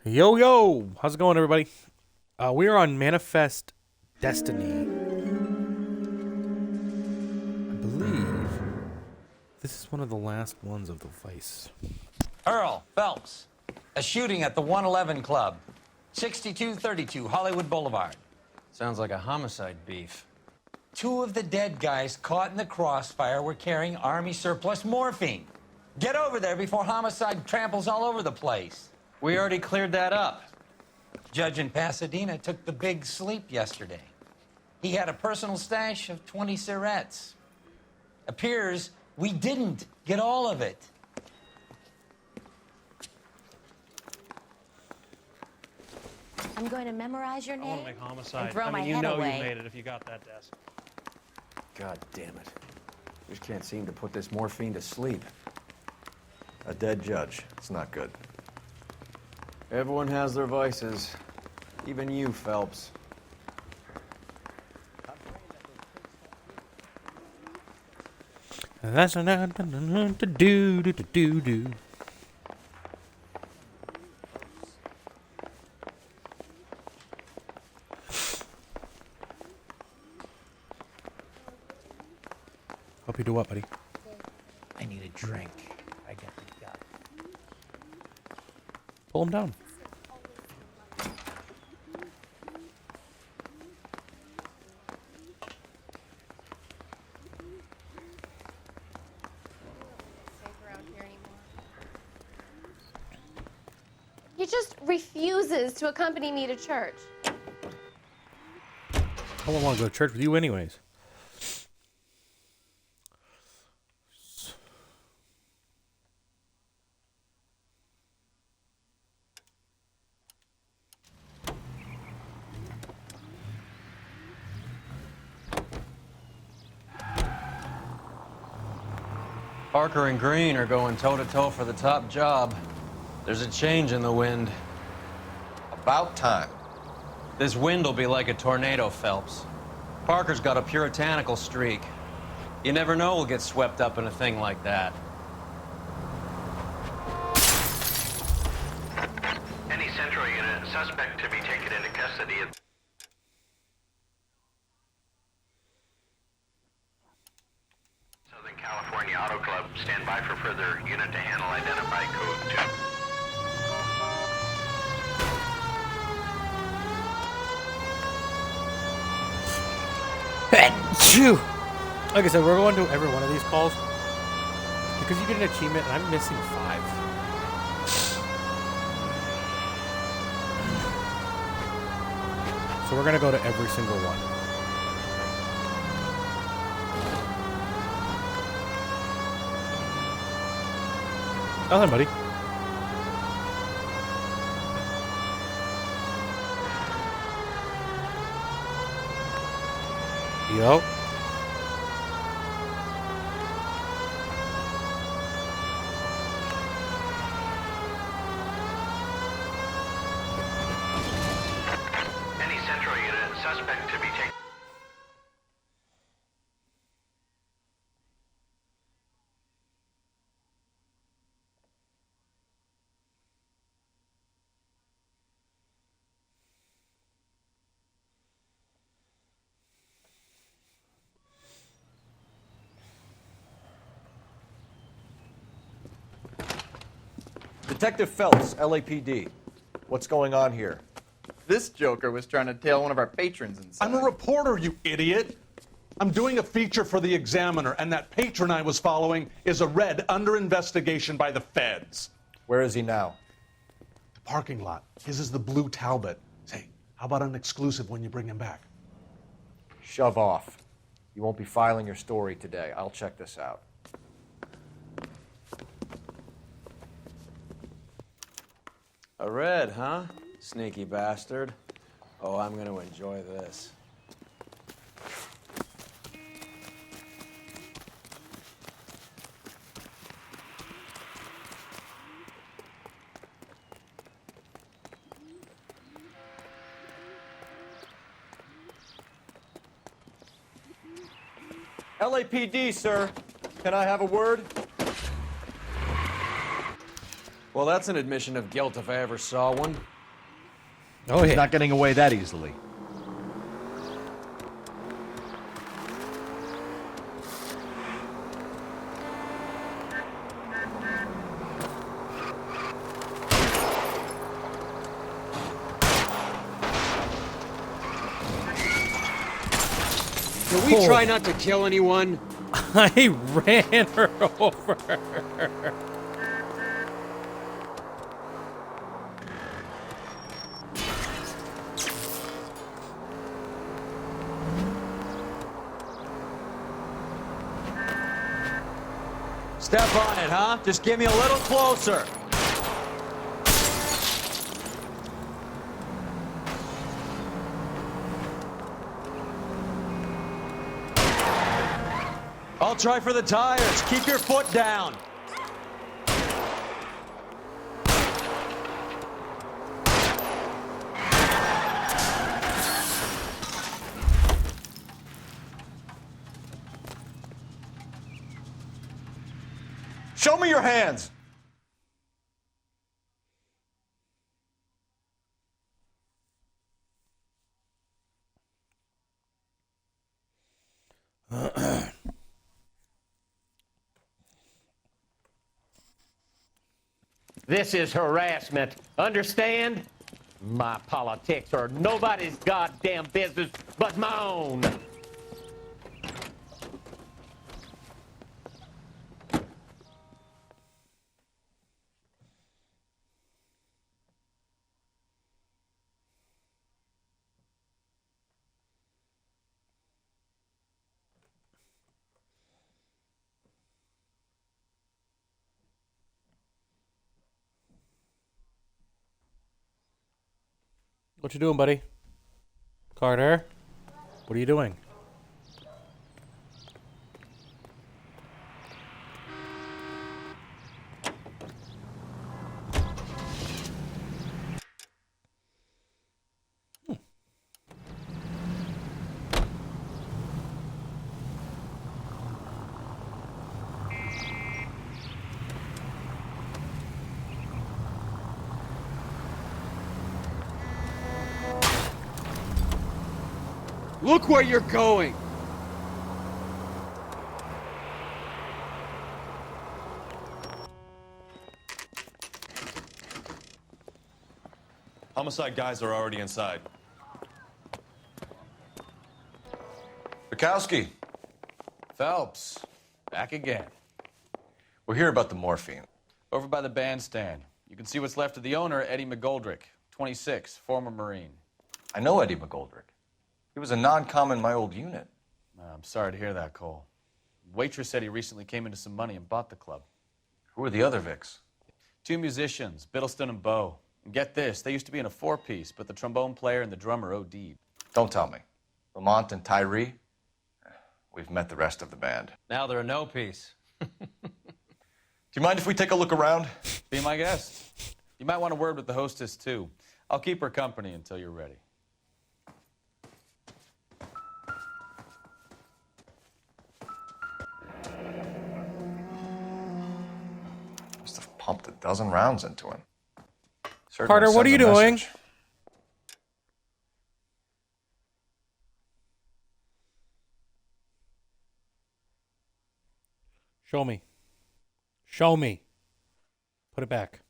Yo, yo! How's it going, everybody? We are on Manifest Destiny. I believe this is one of the last ones of the Vice. Earl Phelps, a shooting at the 111 Club, 6232 Hollywood Boulevard. Sounds like a homicide beef. Two of the dead guys caught in the crossfire were carrying Army surplus morphine. Get over there before homicide tramples all over the place. We already cleared that up. Judge in Pasadena took the big sleep yesterday. He had a personal stash of 20 cigarettes. Appears we didn't get all of it. I'm going to memorize your I name. want to make homicide. And throw I my mean, you head know away. you made it if you got that desk. God damn it. Just can't seem to put this morphine to sleep. A dead judge. It's not good. Everyone has their vices. Even you, Phelps. That's a do. Hope you do what, buddy? I need a drink. I got it. Pull him down. He just refuses to accompany me to church. I don't want to go to church with you anyways. Parker and Green are going toe-to-toe for the top job. There's a change in the wind. About time. This wind will be like a tornado, Phelps. Parker's got a puritanical streak. You never know we'll get swept up in a thing like that. Any Central unit, suspect to be taken into custody. Southern California Auto Club, stand by for further unit to handle identify code 2. Phew. Like I said, we're going to every one of these calls because you get an achievement, and I'm missing 5. So we're gonna go to every single one. Nothing, buddy. Yo. Any Central unit, suspect to be taken. Detective Phelps, LAPD. What's going on here? This joker was trying to tail one of our patrons inside. I'm a reporter, you idiot. I'm doing a feature for the Examiner, and that patron I was following is a red under investigation by the feds. Where is he now? The parking lot. His is the blue Talbot. Say, how about an exclusive when you bring him back? Shove off. You won't be filing your story today. I'll check this out. A red, huh? Sneaky bastard. Oh, I'm gonna enjoy this. LAPD, sir. Can I have a word? Well, that's an admission of guilt if I ever saw one. Oh, yeah. Not getting away that easily. Can we try not to kill anyone? I ran her over. Step on it, huh? Just get me a little closer. I'll try for the tires. Keep your foot down. Show me your hands! This is harassment. Understand? My politics are nobody's goddamn business but my own. What you doing, buddy? Carter? What are you doing? Look where you're going. Homicide guys are already inside. Bukowski. Phelps, back again. We're here about the morphine. Over by the bandstand. You can see what's left of the owner, Eddie McGoldrick, 26, former Marine. I know Eddie McGoldrick. He was a non-com in my old unit. I'm sorry to hear that, Cole. Waitress said he recently came into some money and bought the club. Who are the other Vics? 2 musicians, Biddleston and Bowe. And get this, they used to be in a 4-piece, but the trombone player and the drummer OD'd. Don't tell me. Lamont and Tyree? We've met the rest of the band. Now they're a no piece. Do you mind if we take a look around? Be my guest. You might want a word with the hostess, too. I'll keep her company until you're ready. Must have pumped a dozen rounds into him. Certainly Carter, what are sends you a doing? message. Show me. Show me. Put it back.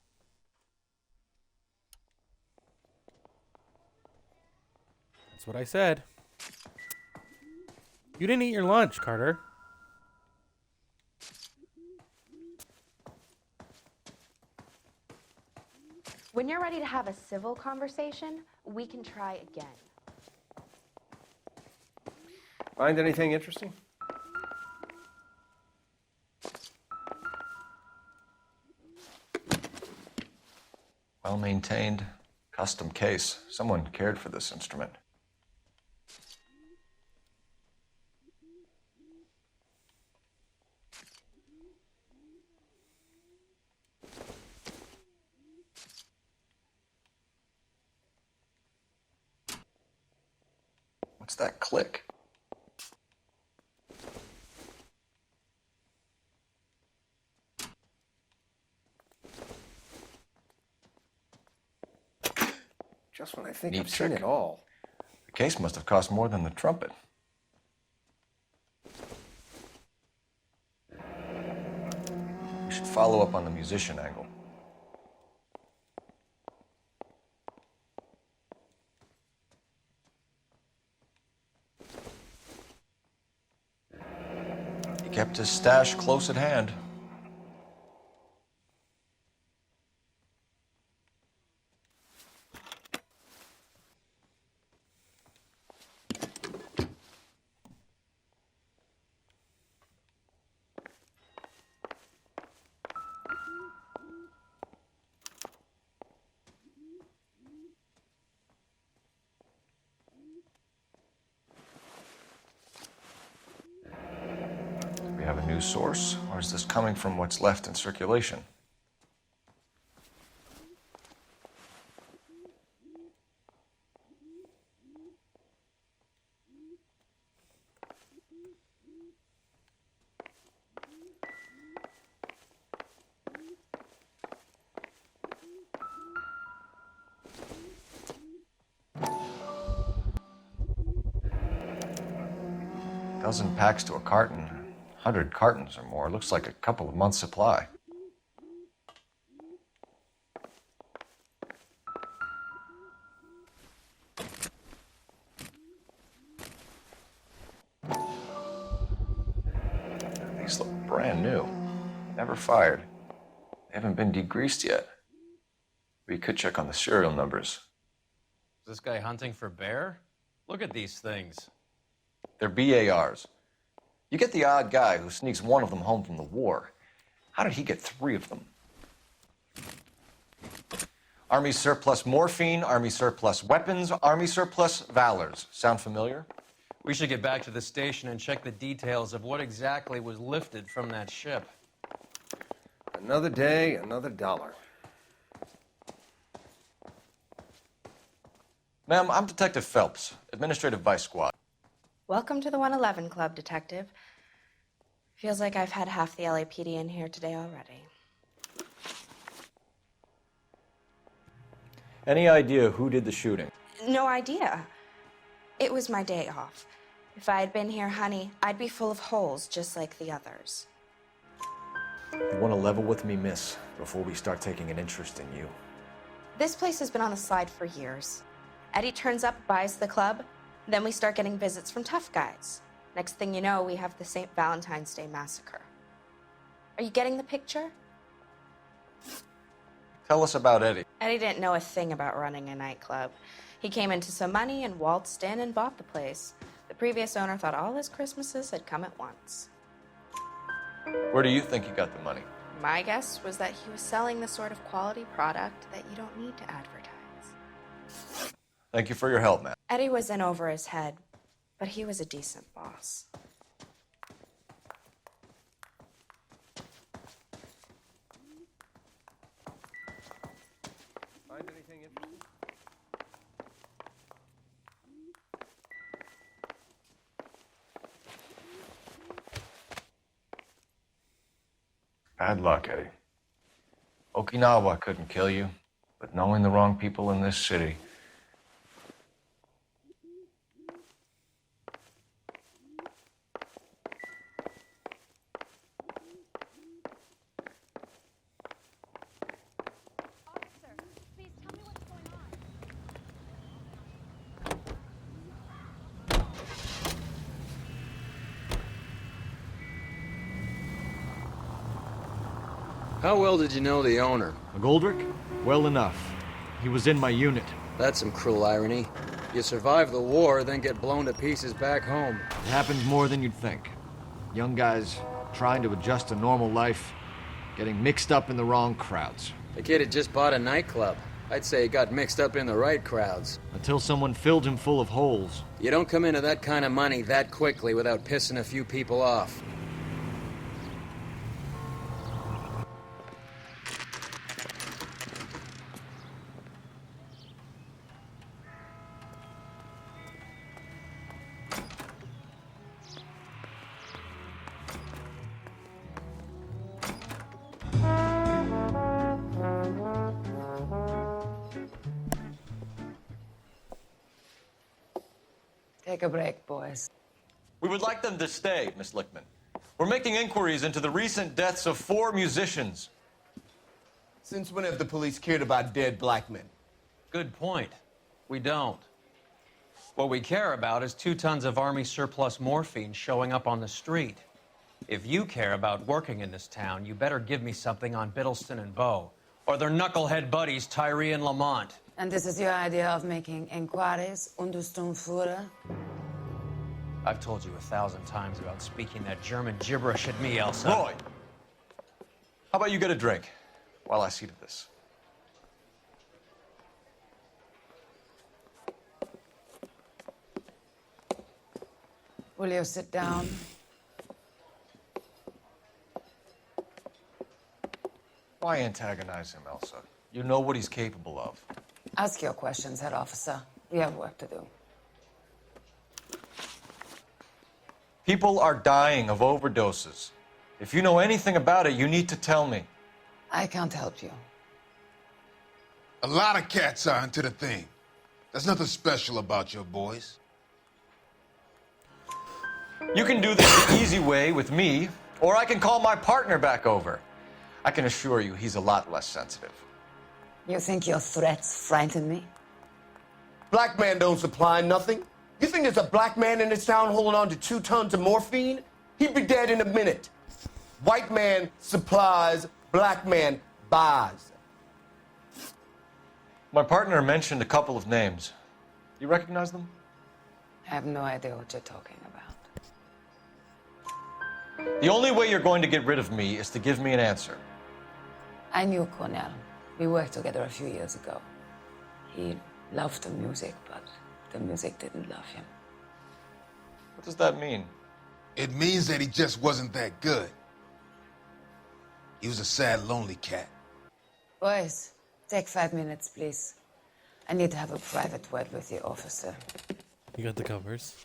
That's what I said. You didn't eat your lunch, Carter. When you're ready to have a civil conversation, we can try again. Find anything interesting? Well-maintained, custom case. Someone cared for this instrument. What's that click? Just when I think Neat I've seen trick. it all. The case must have cost more than the trumpet. We should follow up on the musician angle. He kept his stash close at hand. We have a new source, or is this coming from what's left in circulation? Dozen packs to a carton, 100 cartons or more. Looks like a couple of months' supply. These look brand new. Never fired. They haven't been degreased yet. We could check on the serial numbers. Is this guy hunting for bear? Look at these things. They're BARs. You get the odd guy who sneaks one of them home from the war. How did he get 3 of them? Army surplus morphine, Army surplus weapons, Army surplus valors. Sound familiar? We should get back to the station and check the details of what exactly was lifted from that ship. Another day, another dollar. Ma'am, I'm Detective Phelps, Administrative Vice Squad. Welcome to the 111 Club, Detective. Feels like I've had half the LAPD in here today already. Any idea who did the shooting? No idea. It was my day off. If I had been here, honey, I'd be full of holes just like the others. You want to level with me, miss, before we start taking an interest in you. This place has been on the slide for years. Eddie turns up, buys the club, then we start getting visits from tough guys. Next thing you know, we have the St. Valentine's Day massacre. Are you getting the picture? Tell us about Eddie. Eddie didn't know a thing about running a nightclub. He came into some money and waltzed in and bought the place. The previous owner thought all his Christmases had come at once. Where do you think he got the money? My guess was that he was selling the sort of quality product that you don't need to advertise. Thank you for your help, ma'am. Eddie was in over his head, but he was a decent boss. Find anything interesting? Bad luck, Eddie. Okinawa couldn't kill you, but knowing the wrong people in this city. How well did you know the owner? McGoldrick? Well enough. He was in my unit. That's some cruel irony. You survive the war, then get blown to pieces back home. It happens more than you'd think. Young guys trying to adjust to normal life, getting mixed up in the wrong crowds. The kid had just bought a nightclub. I'd say he got mixed up in the right crowds. Until someone filled him full of holes. You don't come into that kind of money that quickly without pissing a few people off. Take a break, boys. We would like them to stay, Miss Lickman. We're making inquiries into the recent deaths of 4 musicians. Since when have the police cared about dead black men? Good point. We don't. What we care about is 2 tons of Army surplus morphine showing up on the street. If you care about working in this town, you better give me something on Biddleston and Bow, or their knucklehead buddies Tyree and Lamont. And this is your idea of making inquiries, Untersturmführer? I've told you 1,000 times about speaking that German gibberish at me, Elsa. Roy! How about you get a drink while I see to this? Will you sit down? Why antagonize him, Elsa? You know what he's capable of. Ask your questions, head officer. We have work to do. People are dying of overdoses. If you know anything about it, you need to tell me. I can't help you. A lot of cats are into the thing. There's nothing special about your boys. You can do this the easy way with me, or I can call my partner back over. I can assure you he's a lot less sensitive. You think your threats frighten me? Black man don't supply nothing. You think there's a black man in this town holding on to 2 tons of morphine? He'd be dead in a minute. White man supplies, black man buys. My partner mentioned a couple of names. You recognize them? I have no idea what you're talking about. The only way you're going to get rid of me is to give me an answer. I knew Cornell. We worked together a few years ago. He loved the music, but the music didn't love him. What does that mean? It means that he just wasn't that good. He was a sad, lonely cat. Boys, take 5 minutes, please. I need to have a private word with the officer. You got the covers.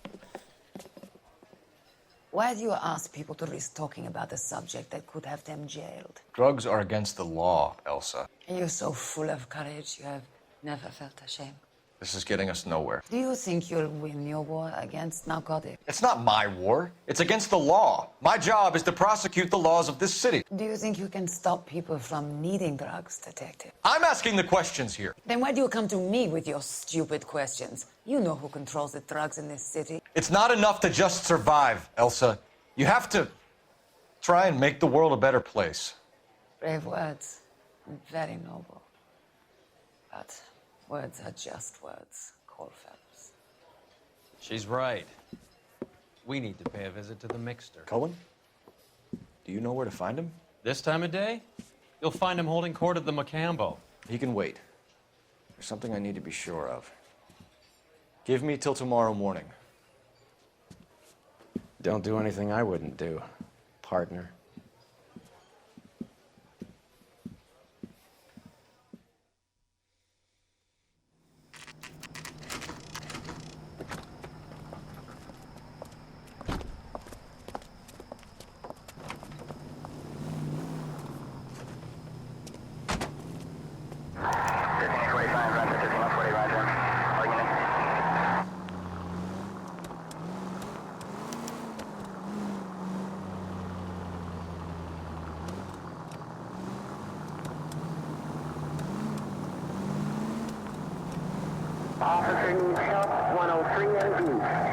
Why do you ask people to risk talking about a subject that could have them jailed? Drugs are against the law, Elsa. And you're so full of courage, you have never felt ashamed. This is getting us nowhere. Do you think you'll win your war against narcotics? It's not my war. It's against the law. My job is to prosecute the laws of this city. Do you think you can stop people from needing drugs, detective? I'm asking the questions here. Then why do you come to me with your stupid questions? You know who controls the drugs in this city. It's not enough to just survive, Elsa. You have to try and make the world a better place. Brave words, and very noble. But words are just words, Cole Phelps. She's right. We need to pay a visit to the Mixter. Cohen? Do you know where to find him? This time of day? You'll find him holding court at the Macambo. He can wait. There's something I need to be sure of. Give me till tomorrow morning. Don't do anything I wouldn't do, partner. Officer needs help, 103 in view.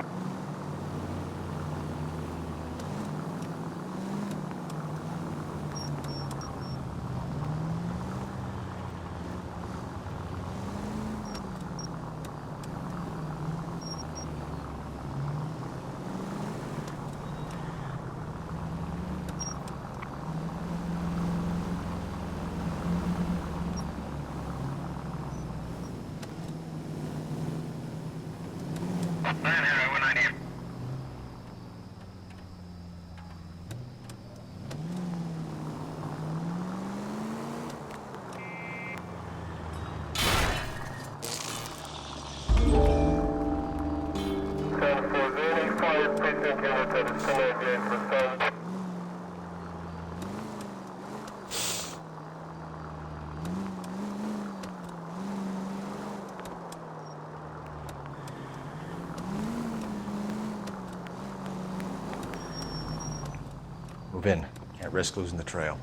Move in. Can't risk losing the trail.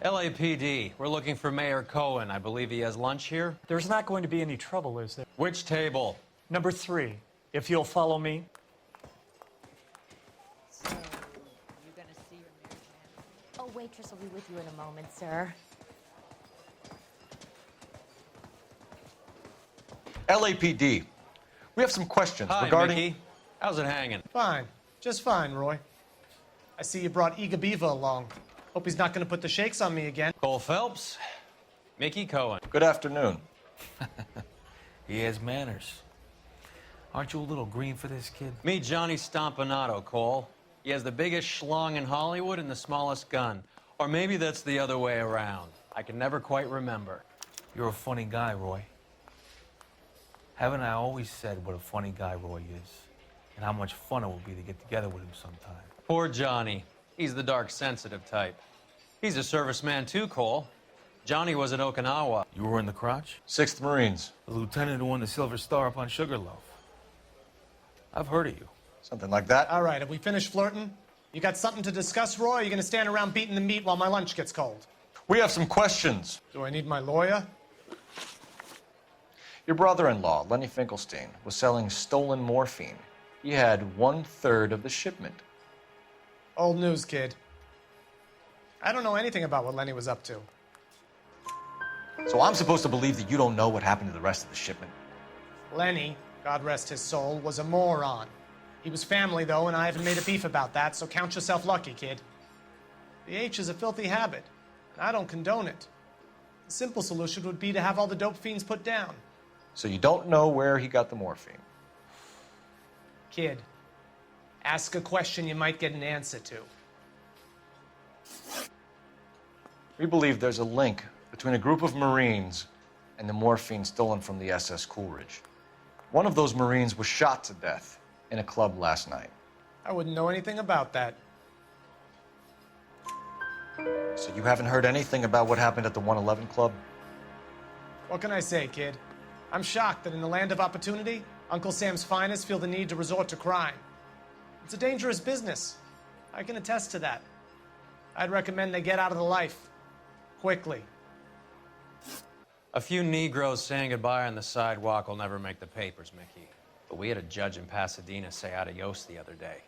LAPD, we're looking for Mayor Cohen. I believe he has lunch here. There's not going to be any trouble, is there? Which table? Number 3, if you'll follow me. So, you gonna see your marriage man? Oh, waitress will be with you in a moment, sir. LAPD, we have some questions Hi, regarding... Mickey. How's it hanging? Fine. Just fine, Roy. I see you brought Iga Beaver along. Hope he's not going to put the shakes on me again. Cole Phelps, Mickey Cohen. Good afternoon. He has manners. Aren't you a little green for this kid? Meet Johnny Stompanato, Cole. He has the biggest schlong in Hollywood and the smallest gun. Or maybe that's the other way around. I can never quite remember. You're a funny guy, Roy. Haven't I always said what a funny guy Roy is? And how much fun it will be to get together with him sometime? Poor Johnny. He's the dark, sensitive type. He's a serviceman too, Cole. Johnny was at Okinawa. You were in the crotch? 6th Marines. The lieutenant who won the Silver Star up on Sugarloaf. I've heard of you. Something like that. All right, have we finished flirting? You got something to discuss, Roy, or are you going to stand around beating the meat while my lunch gets cold? We have some questions. Do I need my lawyer? Your brother-in-law, Lenny Finkelstein, was selling stolen morphine. He had 1/3 of the shipment. Old news, kid. I don't know anything about what Lenny was up to. So I'm supposed to believe that you don't know what happened to the rest of the shipment? Lenny, God rest his soul, was a moron. He was family, though, and I haven't made a beef about that, so count yourself lucky, kid. The H is a filthy habit, and I don't condone it. The simple solution would be to have all the dope fiends put down. So you don't know where he got the morphine? Kid, ask a question you might get an answer to. We believe there's a link between a group of Marines and the morphine stolen from the SS Coolidge. One of those Marines was shot to death in a club last night. I wouldn't know anything about that. So you haven't heard anything about what happened at the 111 Club? What can I say, kid? I'm shocked that in the land of opportunity, Uncle Sam's finest feel the need to resort to crime. It's a dangerous business. I can attest to that. I'd recommend they get out of the life. Quickly. A few Negroes saying goodbye on the sidewalk will never make the papers, Mickey. But we had a judge in Pasadena say adios the other day.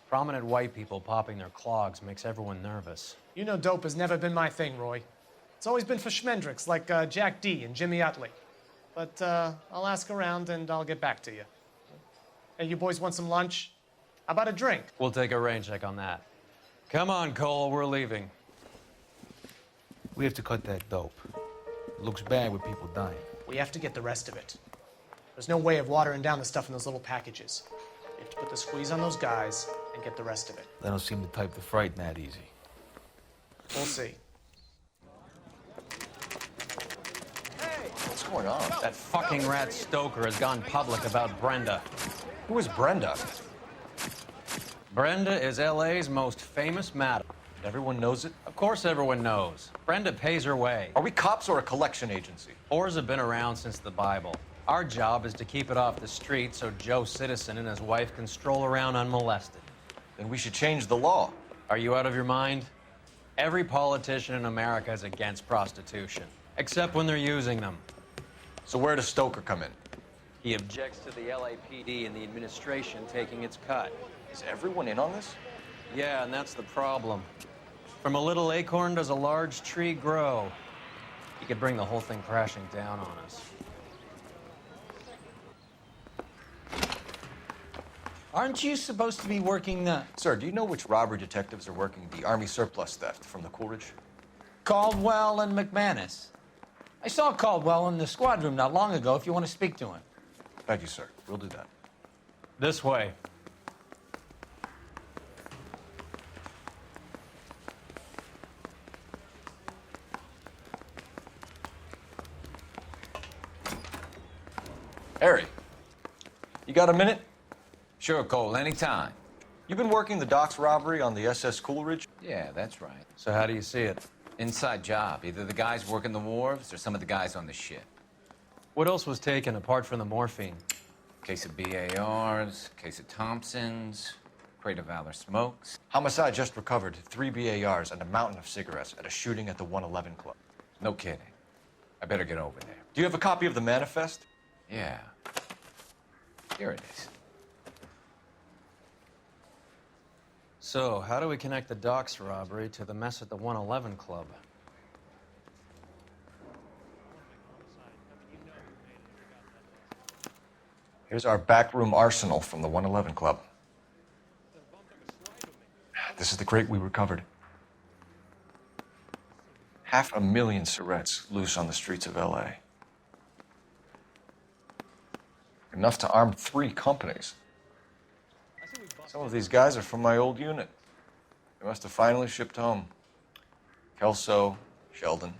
Prominent white people popping their clogs makes everyone nervous. You know dope has never been my thing, Roy. It's always been for schmendricks like Jack D. and Jimmy Utley. But I'll ask around and I'll get back to you. Hey, you boys want some lunch? How about a drink? We'll take a rain check on that. Come on, Cole, we're leaving. We have to cut that dope. It looks bad with people dying. We have to get the rest of it. There's no way of watering down the stuff in those little packages. We have to put the squeeze on those guys and get the rest of it. They don't seem to type the frighten that easy. We'll see. What's going on? That fucking rat Stoker has gone public about Brenda. Who is Brenda? Brenda is LA's most famous madam. Everyone knows it? Of course everyone knows. Brenda pays her way. Are we cops or a collection agency? Whores have been around since the Bible. Our job is to keep it off the street so Joe Citizen and his wife can stroll around unmolested. Then we should change the law. Are you out of your mind? Every politician in America is against prostitution, except when they're using them. So where does Stoker come in? He objects to the LAPD and the administration taking its cut. Is everyone in on this? Yeah, and that's the problem. From a little acorn does a large tree grow. You could bring the whole thing crashing down on us. Aren't you supposed to be working the... Sir, do you know which robbery detectives are working the Army surplus theft from the Coolidge? Caldwell and McManus? I saw Caldwell in the squad room not long ago if you want to speak to him. Thank you, sir. We'll do that. This way. Harry, you got a minute? Sure, Cole, anytime. You've been working the docks robbery on the SS Coolidge? Yeah, that's right. So how do you see it? Inside job. Either the guys working the wharves or some of the guys on the ship. What else was taken apart from the morphine? Case of BARs, case of Thompsons, crate of Valor smokes. Homicide just recovered 3 BARs and a mountain of cigarettes at a shooting at the 111 Club. No kidding. I better get over there. Do you have a copy of the manifest? Yeah. Here it is. So, how do we connect the docks robbery to the mess at the 111 Club? Here's our backroom arsenal from the 111 Club. This is the crate we recovered. 500,000 cigarettes loose on the streets of LA. Enough to arm 3 companies. Some of these guys are from my old unit. They must have finally shipped home. Kelso, Sheldon,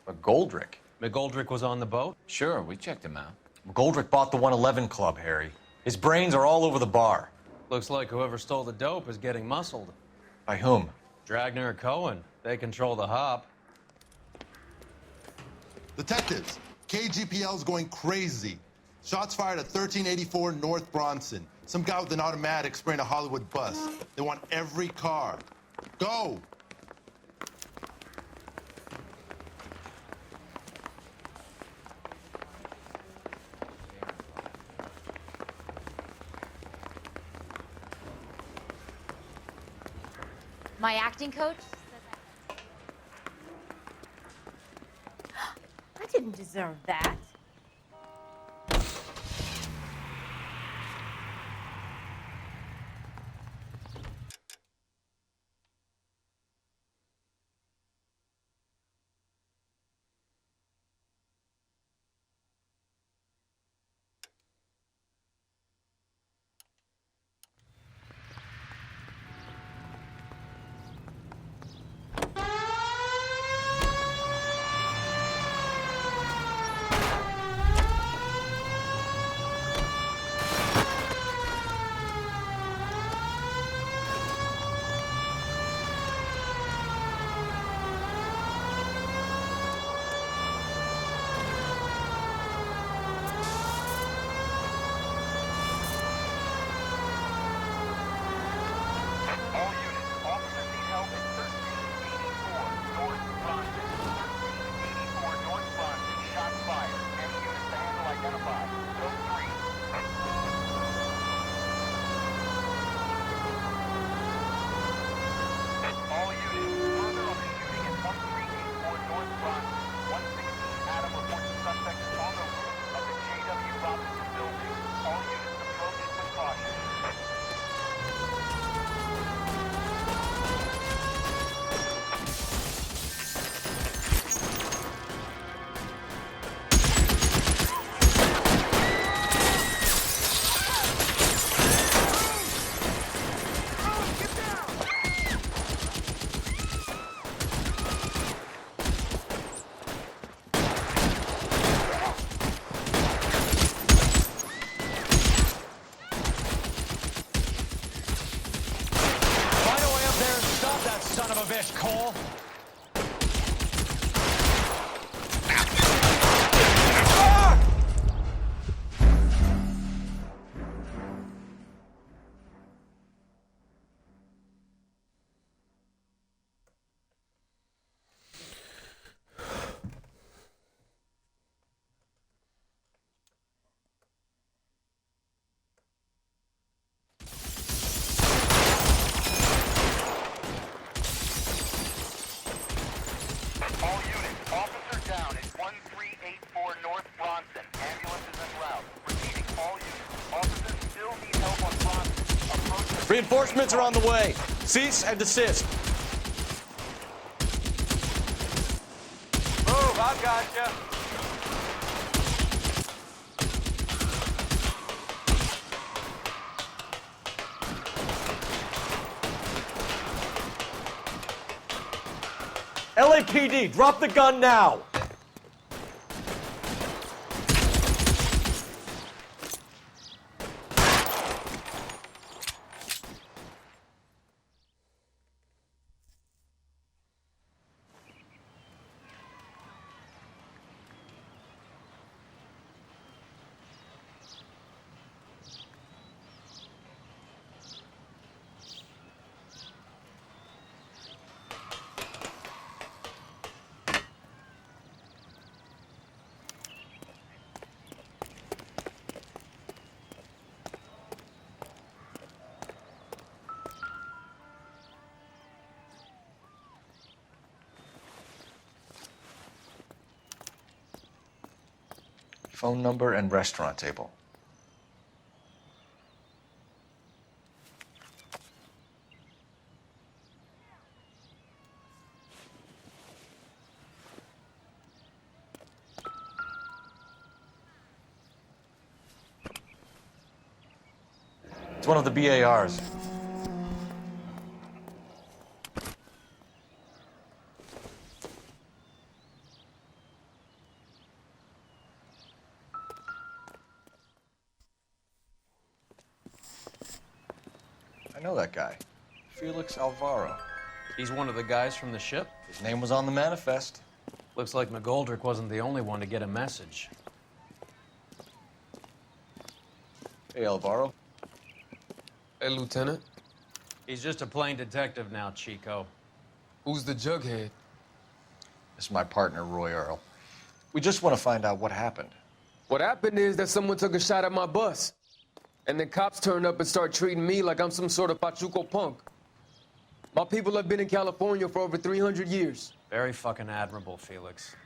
McGoldrick. McGoldrick was on the boat? Sure, we checked him out. McGoldrick bought the 111 Club, Harry. His brains are all over the bar. Looks like whoever stole the dope is getting muscled. By whom? Dragner or Cohen. They control the hop. Detectives, KGPL's going crazy. Shots fired at 1384 North Bronson. Some guy with an automatic spraying a Hollywood bus. They want every car. Go! My acting coach says I didn't deserve that. call? All units, officer down at 1384 North Bronson. Ambulance is en route. Repeating, all units, officers still need help on Bronson. Approach. Reinforcements are on the way. Cease and desist. Move, I've got you. LAPD, drop the gun now. Phone number and restaurant table. It's one of the BARs. I know that guy. Felix Alvaro. He's one of the guys from the ship? His name was on the manifest. Looks like McGoldrick wasn't the only one to get a message. Hey, Alvaro. Hey, Lieutenant. He's just a plain detective now, Chico. Who's the jughead? This is my partner, Roy Earl. We just want to find out what happened. What happened is that someone took a shot at my bus. And then cops turned up and start treating me like I'm some sort of Pachuco punk. My people have been in California for over 300 years. Very fucking admirable, Felix.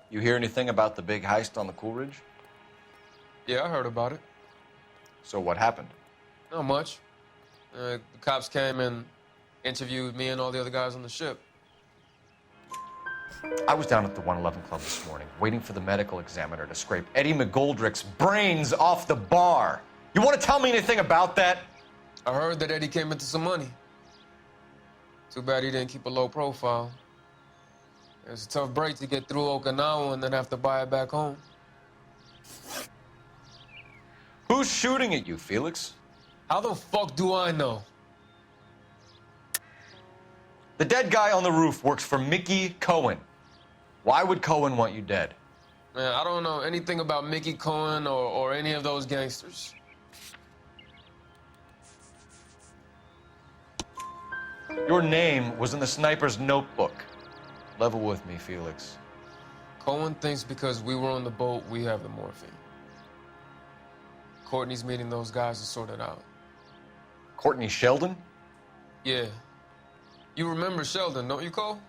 You hear anything about the big heist on the Coolidge? Yeah, I heard about it. So what happened? Not much. The cops came and interviewed me and all the other guys on the ship. I was down at the 111 Club this morning, waiting for the medical examiner to scrape Eddie McGoldrick's brains off the bar. You want to tell me anything about that? I heard that Eddie came into some money. Too bad he didn't keep a low profile. It was a tough break to get through Okinawa and then have to buy it back home. Who's shooting at you, Felix? How the fuck do I know? The dead guy on the roof works for Mickey Cohen. Why would Cohen want you dead? Man, I don't know anything about Mickey Cohen or any of those gangsters. Your name was in the sniper's notebook. Level with me, Felix. Cohen thinks because we were on the boat, we have the morphine. Courtney's meeting those guys to sort it out. Courtney Sheldon? Yeah. You remember Sheldon, don't you, Cole?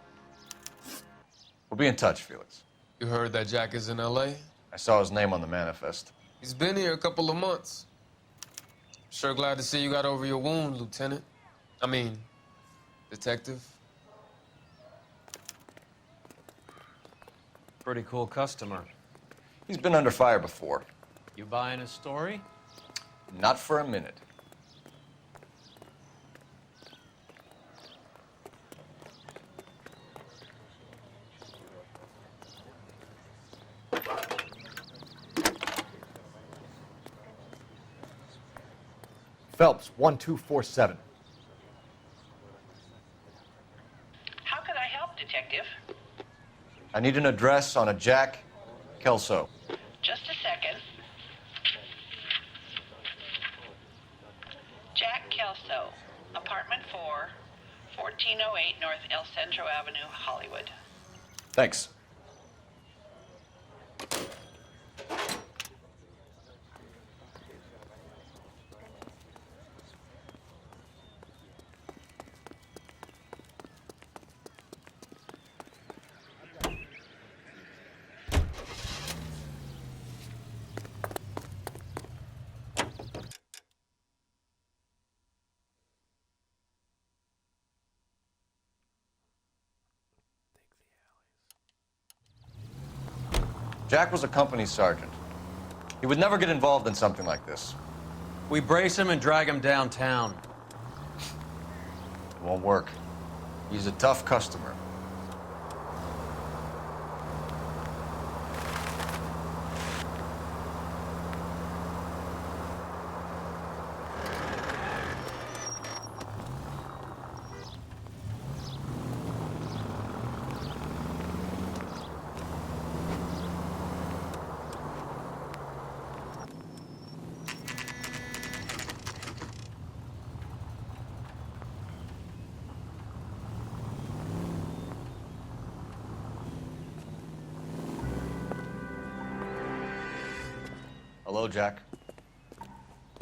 We'll be in touch, Felix. You heard that Jack is in L.A.? I saw his name on the manifest. He's been here a couple of months. Sure glad to see you got over your wound, Lieutenant. I mean, Detective. Pretty cool customer. He's been under fire before. You buying his story? Not for a minute. Phelps, 1247. I need an address on a Jack Kelso. Just a second. Jack Kelso, apartment 4, 1408 North El Centro Avenue, Hollywood. Thanks. Jack was a company sergeant. He would never get involved in something like this. We brace him and drag him downtown. It won't work. He's a tough customer. Hello, Jack.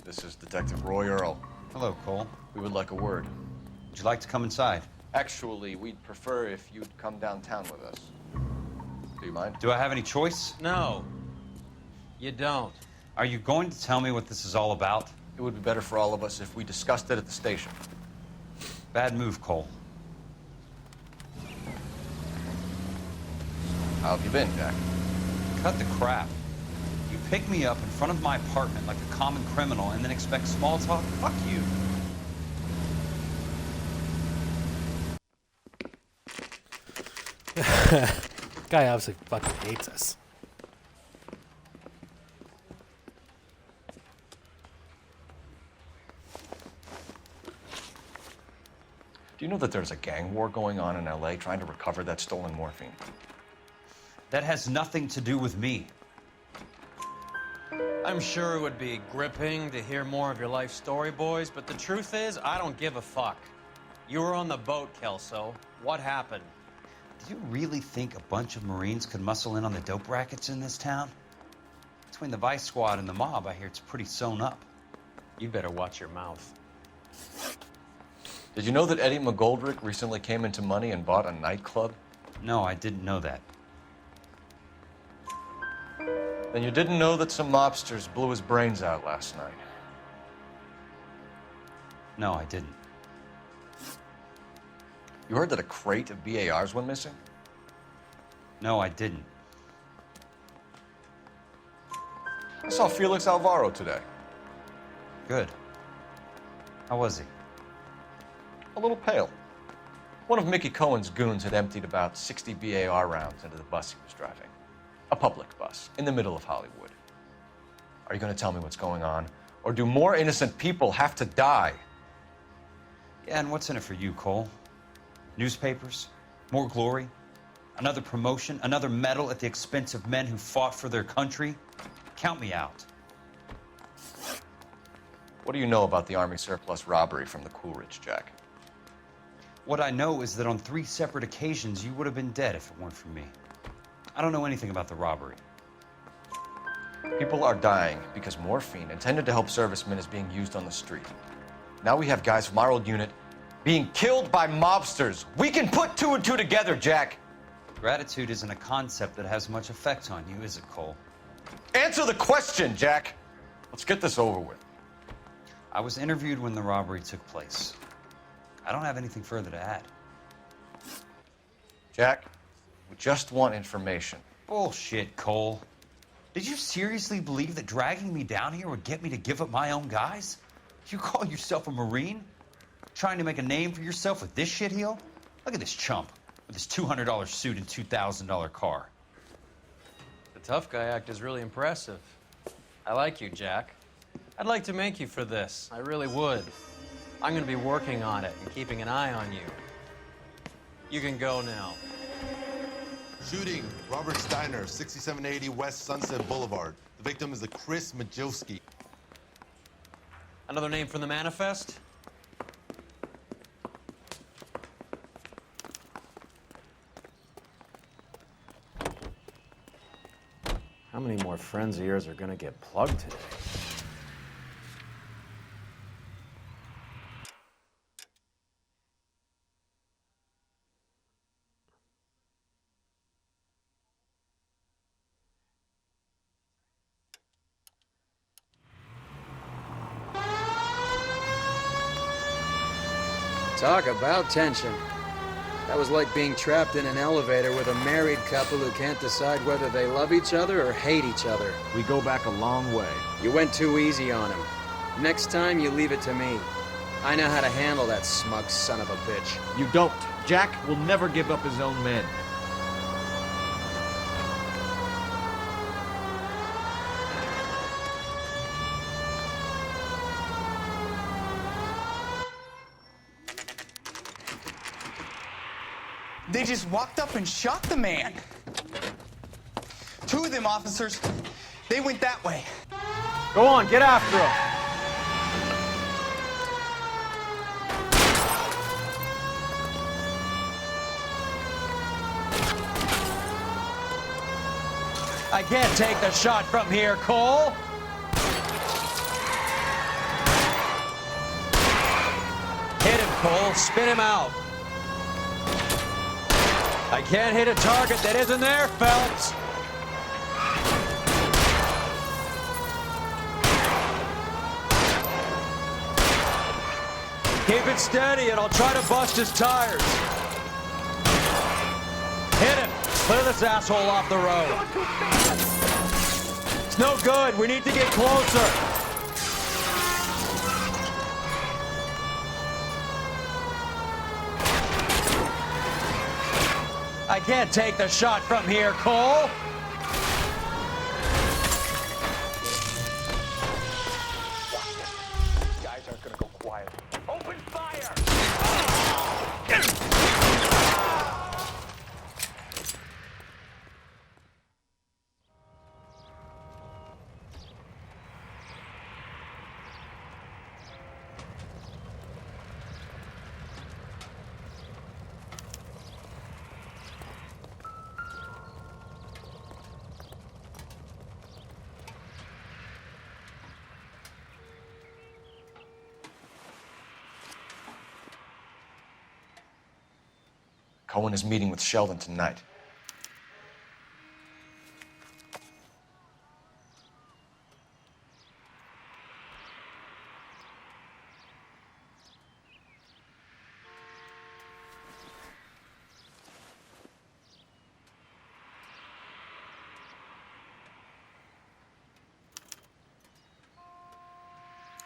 This is Detective Roy Earl. Hello, Cole. We would like a word. Would you like to come inside? Actually, we'd prefer if you'd come downtown with us. Do you mind? Do I have any choice? No, you don't. Are you going to tell me what this is all about? It would be better for all of us if we discussed it at the station. Bad move, Cole. How have you been, Jack? Cut the crap. You pick me up in front of my apartment like a common criminal and then expect small talk? Fuck you. Guy obviously fucking hates us. Do you know that there's a gang war going on in LA trying to recover that stolen morphine? That has nothing to do with me. I'm sure it would be gripping to hear more of your life story, boys, but the truth is, I don't give a fuck. You were on the boat, Kelso. What happened? Do you really think a bunch of Marines could muscle in on the dope rackets in this town? Between the Vice Squad and the mob, I hear it's pretty sewn up. You better watch your mouth. Did you know that Eddie McGoldrick recently came into money and bought a nightclub? No, I didn't know that. Then you didn't know that some mobsters blew his brains out last night? No, I didn't. You heard that a crate of BARs went missing? No, I didn't. I saw Felix Alvaro today. Good. How was he? A little pale. One of Mickey Cohen's goons had emptied about 60 BAR rounds into the bus he was driving. A public bus in the middle of Hollywood. Are you going to tell me what's going on? Or do more innocent people have to die? Yeah, and what's in it for you, Cole? Newspapers? More glory? Another promotion? Another medal at the expense of men who fought for their country? Count me out. What do you know about the Army surplus robbery from the Coolidge, Jack? What I know is that on 3 separate occasions, you would have been dead if it weren't for me. I don't know anything about the robbery. People are dying because morphine intended to help servicemen is being used on the street. Now we have guys from our old unit being killed by mobsters. We can put 2 and 2 together, Jack. Gratitude isn't a concept that has much effect on you, is it, Cole? Answer the question, Jack. Let's get this over with. I was interviewed when the robbery took place. I don't have anything further to add. Jack, we just want information. Bullshit, Cole. Did you seriously believe that dragging me down here would get me to give up my own guys? You call yourself a Marine? Trying to make a name for yourself with this shitheel? Look at this chump with his $200 suit and $2,000 car. The tough guy act is really impressive. I like you, Jack. I'd like to make you for this. I really would. I'm going to be working on it and keeping an eye on you. You can go now. Shooting, Robert Steiner, 6780 West Sunset Boulevard. The victim is a Chris Majowski. Another name from the manifest? How many more friends of yours are gonna get plugged today? Talk about tension. That was like being trapped in an elevator with a married couple who can't decide whether they love each other or hate each other. We go back a long way. You went too easy on him. Next time, you leave it to me. I know how to handle that smug son of a bitch. You don't. Jack will never give up his own men. They just walked up and shot the man. Two of them officers, they went that way. Go on, get after him. I can't take the shot from here, Cole. Hit him, Cole. Spin him out. I can't hit a target that isn't there, Phelps. Keep it steady and I'll try to bust his tires. Hit him. Clear this asshole off the road. It's no good. We need to get closer. I can't take the shot from here, Cole. Guys aren't gonna go quiet. Open fire! Cohen is meeting with Sheldon tonight.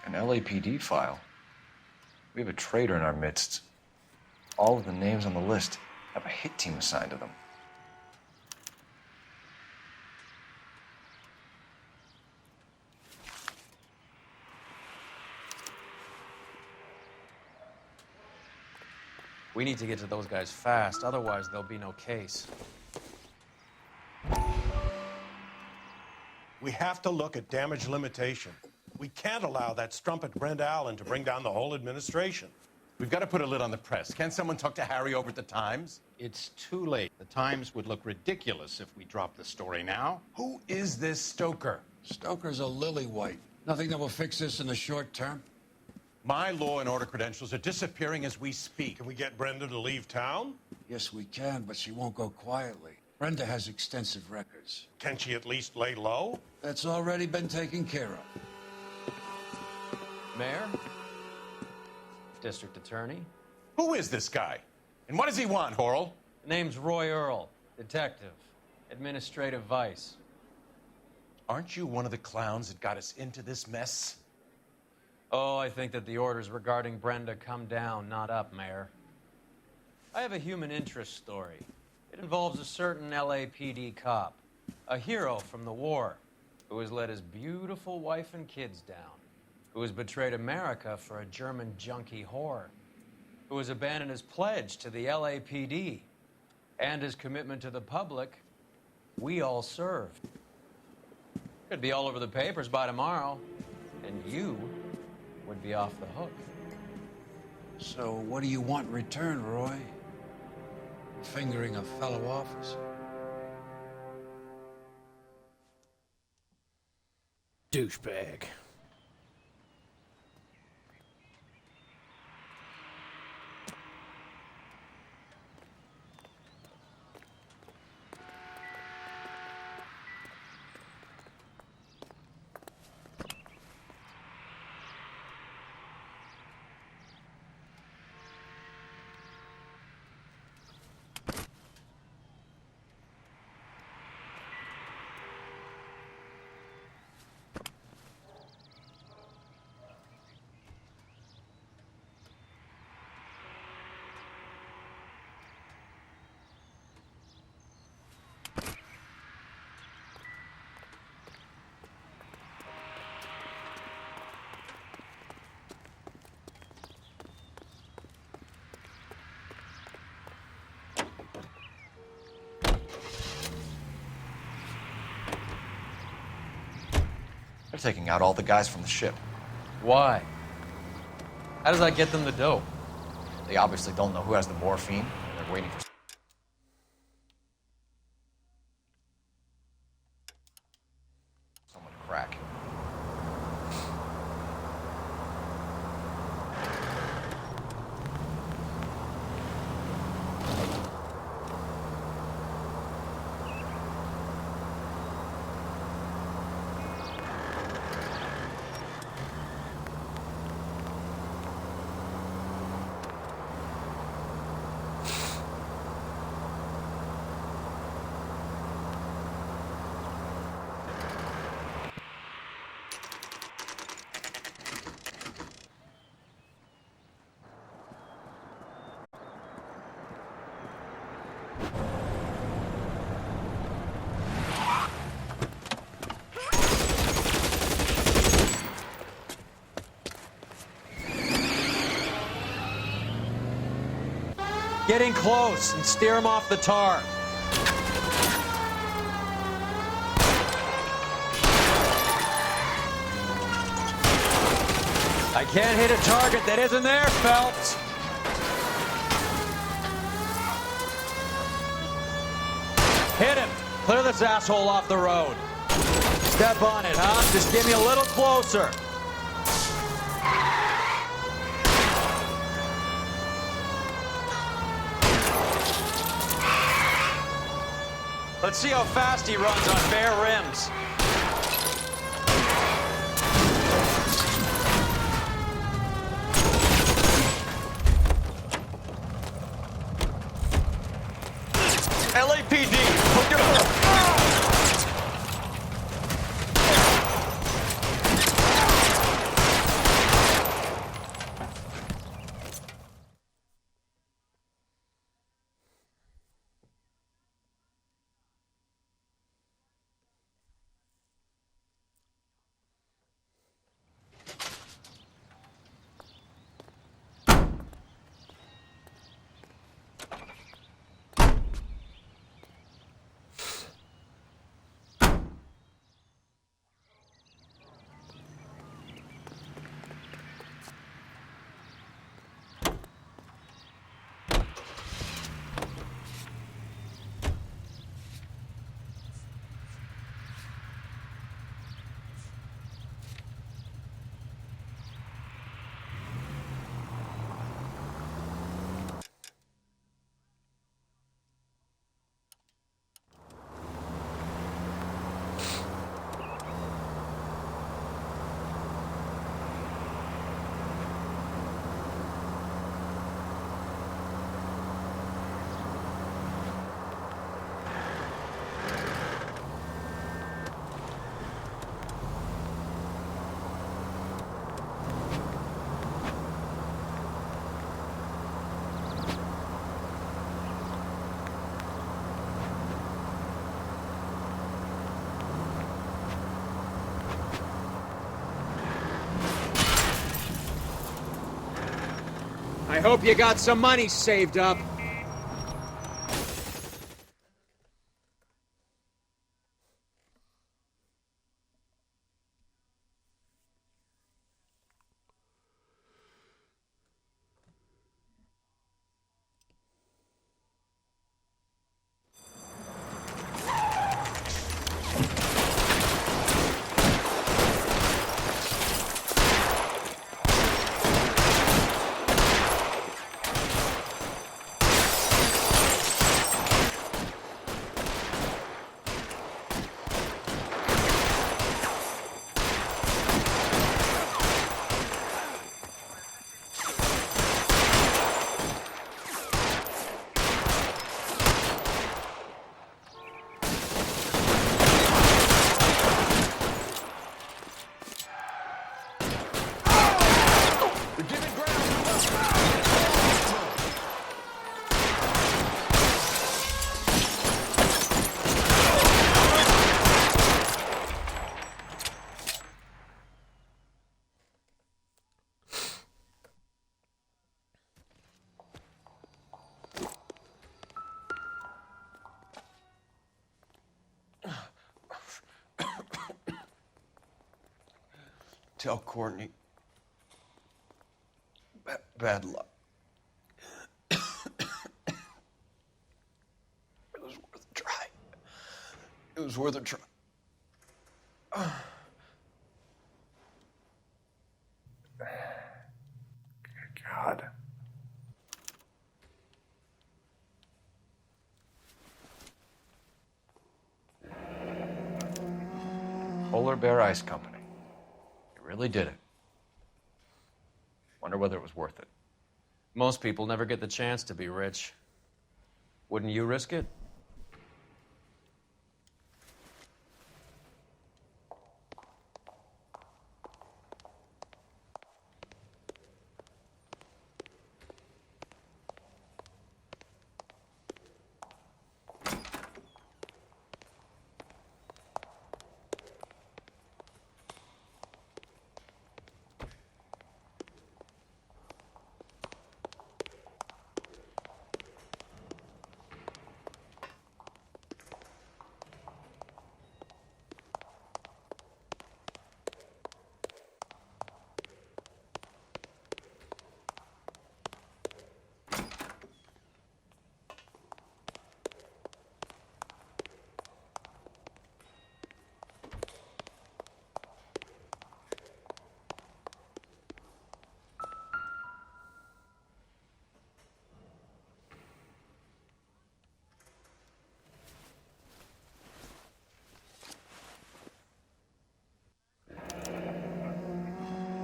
An LAPD file. We have a traitor in our midst. All of the names on the list have a hit team assigned to them. We need to get to those guys fast, otherwise there'll be no case. We have to look at damage limitation. We can't allow that strumpet Brent Allen to bring down the whole administration. We've got to put a lid on the press. Can't someone talk to Harry over at the Times? It's too late. The Times would look ridiculous if we dropped the story now. Who is this Stoker? Stoker's a lily-white. Nothing that will fix this in the short term. My law and order credentials are disappearing as we speak. Can we get Brenda to leave town? Yes, we can, but she won't go quietly. Brenda has extensive records. Can she at least lay low? That's already been taken care of. Mayor? District Attorney? Who is this guy? And what does he want, Horrell? Name's Roy Earl, detective, administrative vice. Aren't you one of the clowns that got us into this mess? Oh, I think that the orders regarding Brenda come down, not up, Mayor. I have a human interest story. It involves a certain LAPD cop, a hero from the war, who has let his beautiful wife and kids down, who has betrayed America for a German junkie whore, who has abandoned his pledge to the LAPD, And his commitment to the public, we all served. Could be all over the papers by tomorrow, and you would be off the hook. So what do you want in return, Roy? Fingering a fellow officer? Douchebag. They're taking out all the guys from the ship. Why? How does that get them the dope? They obviously don't know who has the morphine. They're waiting for someone to crack. Get in close and steer him off the tar. I can't hit a target that isn't there, Phelps. Hit him. Clear this asshole off the road. Step on it, huh? Just give me a little closer. Let's see how fast he runs on bare rims. LAPD, put your... I hope you got some money saved up. Tell Courtney. Bad luck. It was worth a try. It was worth a try. God. Polar Bear Ice Company. You really did it. Wonder whether it was worth it. Most people never get the chance to be rich. Wouldn't you risk it?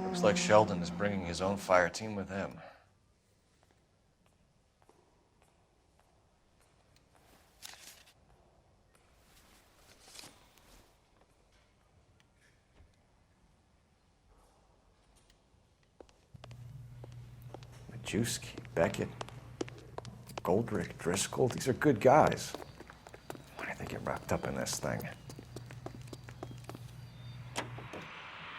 Looks like Sheldon is bringing his own fire team with him. Majewski, Beckett, Goldrick, Driscoll, these are good guys. Why did they get wrapped up in this thing?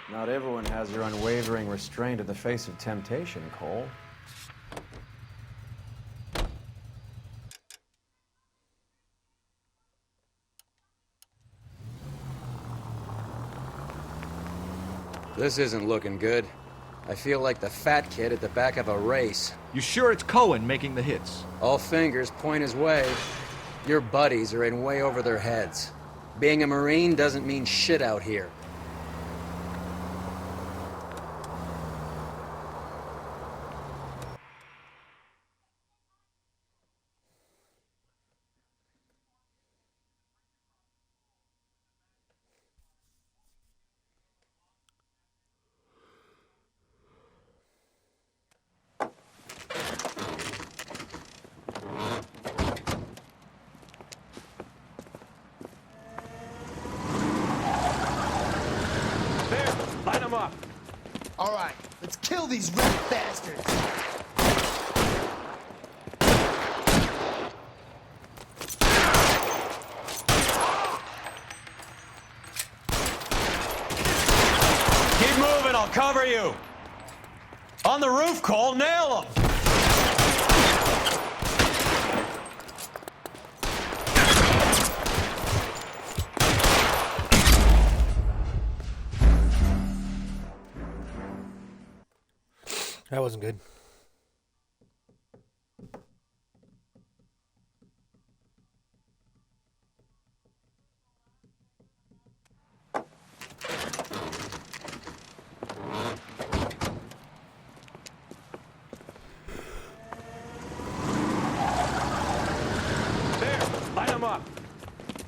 Not everyone has your unwavering restraint in the face of temptation, Cole. This isn't looking good. I feel like the fat kid at the back of a race. You sure it's Cohen making the hits? All fingers point his way. Your buddies are in way over their heads. Being a Marine doesn't mean shit out here. Line them up. All right, let's kill these rat bastards. Keep moving, I'll cover you. On the roof, Cole, nail him. That wasn't good. There, line them up.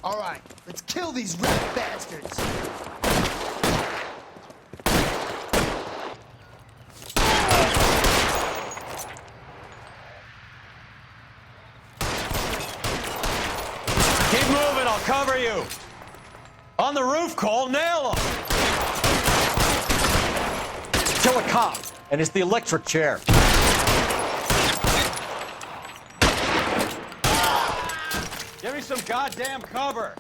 All right, let's kill these rat bastards. Keep moving, I'll cover you. On the roof, Cole, nail him. Kill a cop, and it's the electric chair. Give me some goddamn cover.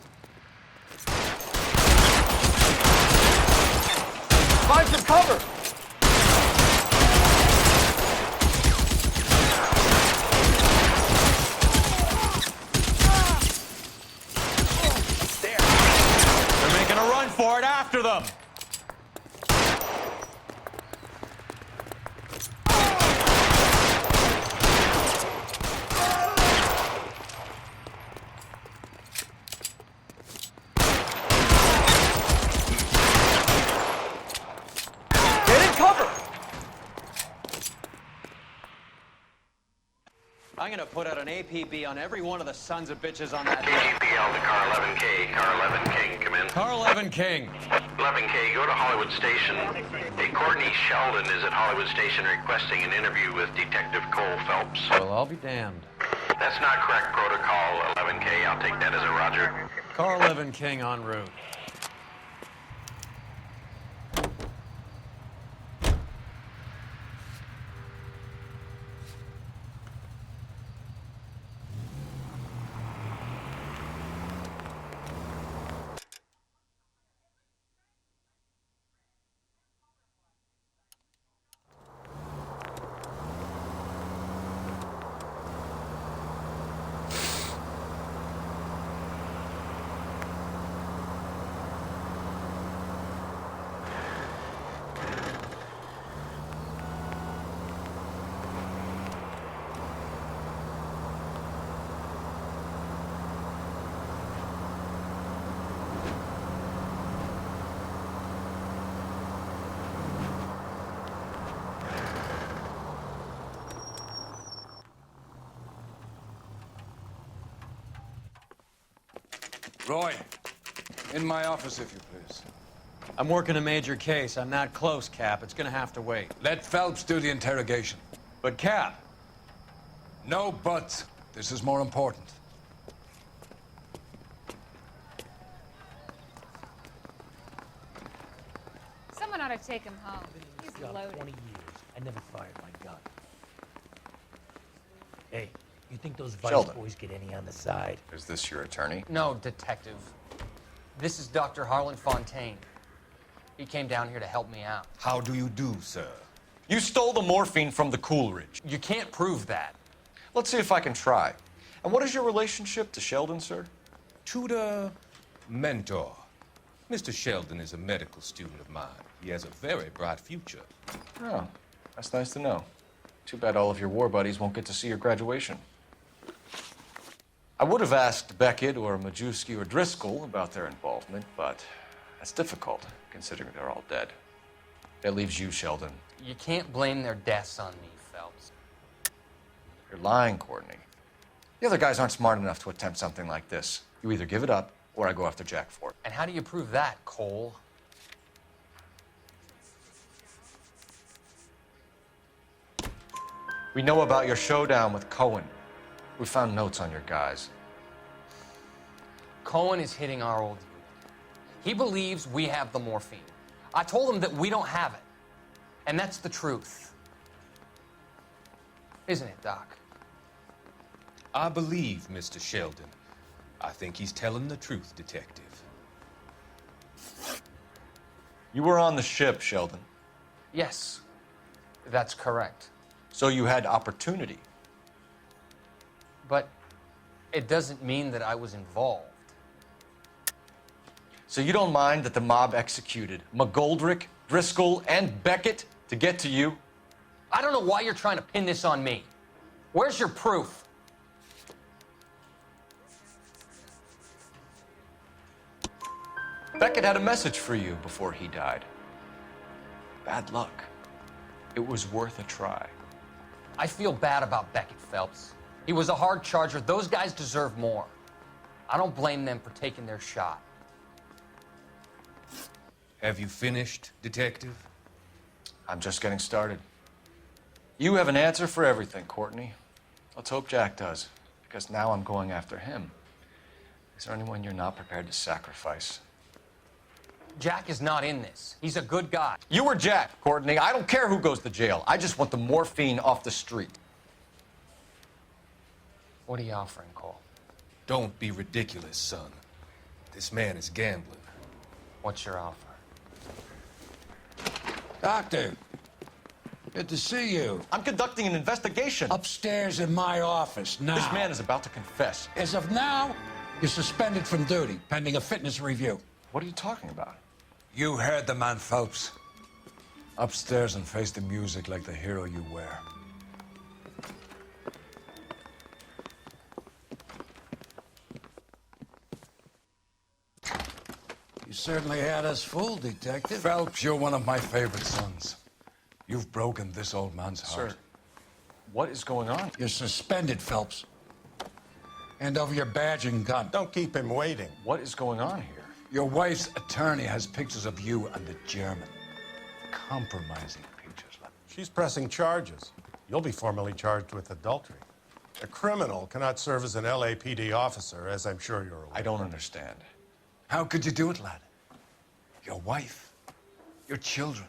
Find some cover. They're making a run for it after them. gonna put out an APB on every one of the sons of bitches on that. KGPL to car 11K. Car 11 King, come in. Car 11 King. 11K, go to Hollywood Station. Hey, Courtney Sheldon is at Hollywood Station requesting an interview with Detective Cole Phelps. Well, I'll be damned. That's not correct protocol, 11K. I'll take that as a roger. Car 11 King en route. Roy, in my office, if you please. I'm working a major case. I'm not close, Cap. It's gonna have to wait. Let Phelps do the interrogation. But, Cap. No buts. This is more important. Someone ought to take him home. He's loaded. 20 years. I never fired my gun. Hey, you think those Vice Sheldon. boys get any on the side? Is this your attorney? No, detective. This is Dr. Harlan Fontaine. He came down here to help me out. How do you do, sir? You stole the morphine from the Coolidge. You can't prove that. Let's see if I can try. And what is your relationship to Sheldon, sir? Tutor, mentor. Mr. Sheldon is a medical student of mine. He has a very bright future. Oh, that's nice to know. Too bad all of your war buddies won't get to see your graduation. I would have asked Beckett or Majewski or Driscoll about their involvement, but that's difficult, considering they're all dead. That leaves you, Sheldon. You can't blame their deaths on me, Phelps. You're lying, Courtney. The other guys aren't smart enough to attempt something like this. You either give it up, or I go after Jack for it. And how do you prove that, Cole? We know about your showdown with Cohen. We found notes on your guys. Cohen is hitting our old unit. He believes we have the morphine. I told him that we don't have it. And that's the truth. Isn't it, Doc? I believe Mr. Sheldon. I think he's telling the truth, Detective. You were on the ship, Sheldon. Yes, that's correct. So you had opportunity. But it doesn't mean that I was involved. So you don't mind that the mob executed McGoldrick, Driscoll, and Beckett to get to you? I don't know why you're trying to pin this on me. Where's your proof? Beckett had a message for you before he died. Bad luck. It was worth a try. I feel bad about Beckett, Phelps. He was a hard charger. Those guys deserve more. I don't blame them for taking their shot. Have you finished, Detective? I'm just getting started. You have an answer for everything, Courtney. Let's hope Jack does, because now I'm going after him. Is there anyone you're not prepared to sacrifice? Jack is not in this. He's a good guy. You were Jack, Courtney. I don't care who goes to jail. I just want the morphine off the street. What are you offering, Cole? Don't be ridiculous, son. This man is gambling. What's your offer? Doctor, good to see you. I'm conducting an investigation. Upstairs in my office, now. This man is about to confess. As of now, you're suspended from duty, pending a fitness review. What are you talking about? You heard the man, Phelps. Upstairs and face the music like the hero you were. You certainly had us fooled, Detective. Phelps, you're one of my favorite sons. You've broken this old man's heart. Sir, What is going on? You're suspended, Phelps. Hand over your badge and gun. Don't keep him waiting. What is going on here? Your wife's attorney has pictures of you and the German. Compromising pictures. She's pressing charges. You'll be formally charged with adultery. A criminal cannot serve as an LAPD officer, as I'm sure you're aware. I don't understand. How could you do it, lad? Your wife, your children,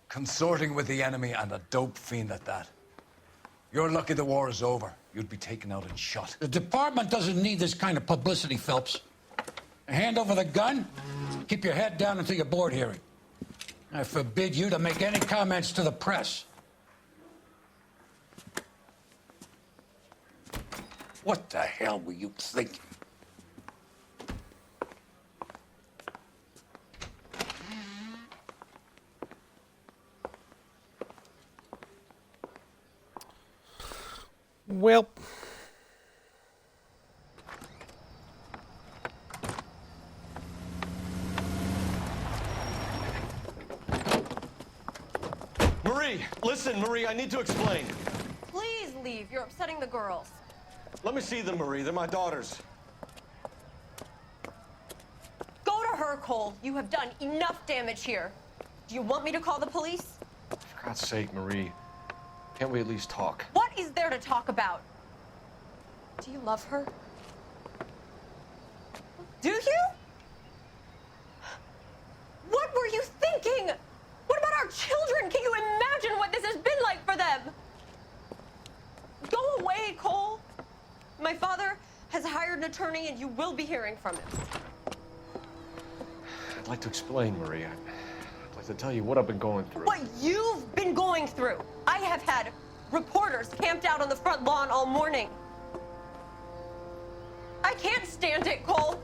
consorting with the enemy and a dope fiend at that. You're lucky the war is over. You'd be taken out and shot. The department doesn't need this kind of publicity, Phelps. Hand over the gun, keep your head down until your board hearing. I forbid you to make any comments to the press. What the hell were you thinking? Well, Marie, listen, Marie, I need to explain. Please leave. You're upsetting the girls. Let me see them, Marie. They're my daughters. Go to her, Cole. You have done enough damage here. Do you want me to call the police? For God's sake, Marie. Can't we at least talk? What is there to talk about? Do you love her? Do you? What were you thinking? What about our children? Can you imagine what this has been like for them? Go away, Cole. My father has hired an attorney and you will be hearing from him. I'd like to explain, Marie. I'd like to tell you what I've been going through. What you've been going through. I have had reporters camped out on the front lawn all morning. I can't stand it, Cole.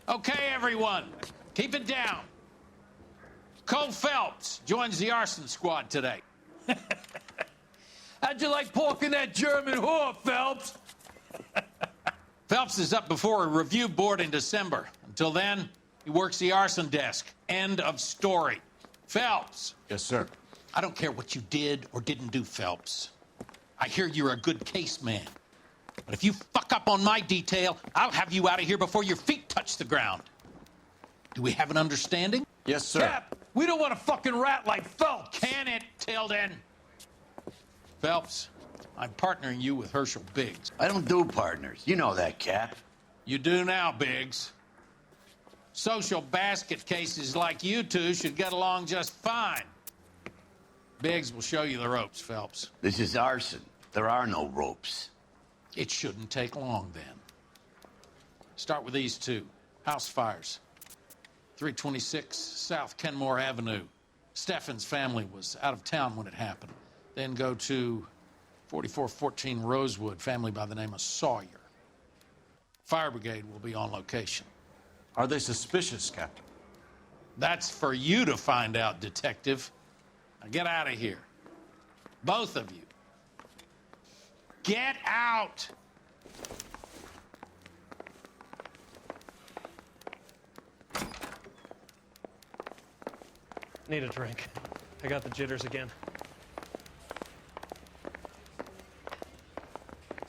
Okay, everyone, keep it down. Cole Phelps joins the arson squad today. How'd you like pork in that German whore, Phelps? Phelps is up before a review board in December. Until then, he works the arson desk. End of story. Phelps. Yes, sir. I don't care what you did or didn't do, Phelps. I hear you're a good case man. But if you fuck up on my detail, I'll have you out of here before your feet touch the ground. Do we have an understanding? Yes, sir. Cap, we don't want a fucking rat like Phelps. Can it, Tilden? Phelps, I'm partnering you with Herschel Biggs. I don't do partners. You know that, Cap. You do now, Biggs. Social basket cases like you two should get along just fine. Biggs will show you the ropes, Phelps. This is arson. There are no ropes. It shouldn't take long, then. Start with these two. House fires. 326 South Kenmore Avenue. Steffen's family was out of town when it happened. Then go to 4414 Rosewood, family by the name of Sawyer. Fire brigade will be on location. Are they suspicious, Captain? That's for you to find out, Detective. Now get out of here. Both of you. Get out! Need a drink. I got the jitters again.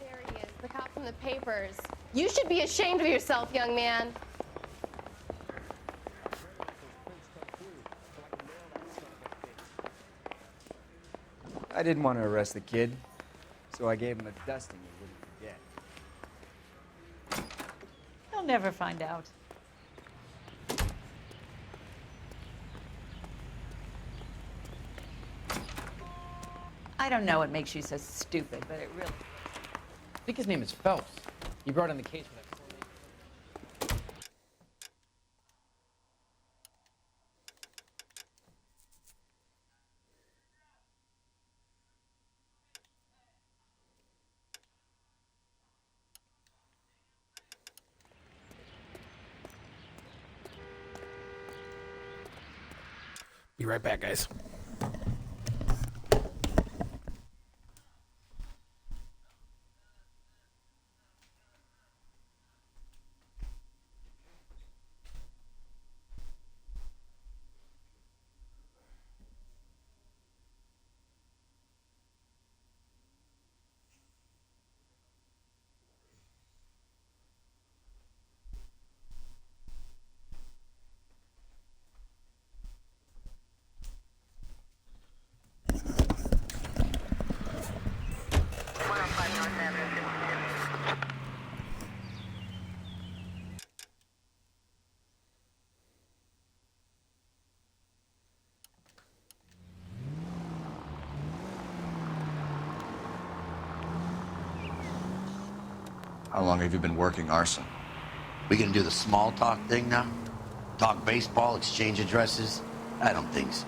There he is, the cop from the papers. You should be ashamed of yourself, young man. I didn't want to arrest the kid, so I gave him a dusting he wouldn't forget. He'll never find out. I don't know what makes you so stupid, but it really... I think his name is Phelps. He brought in the case for that. Be right back, guys. How long have you been working arson? We gonna do the small talk thing now? Talk baseball, exchange addresses? I don't think so.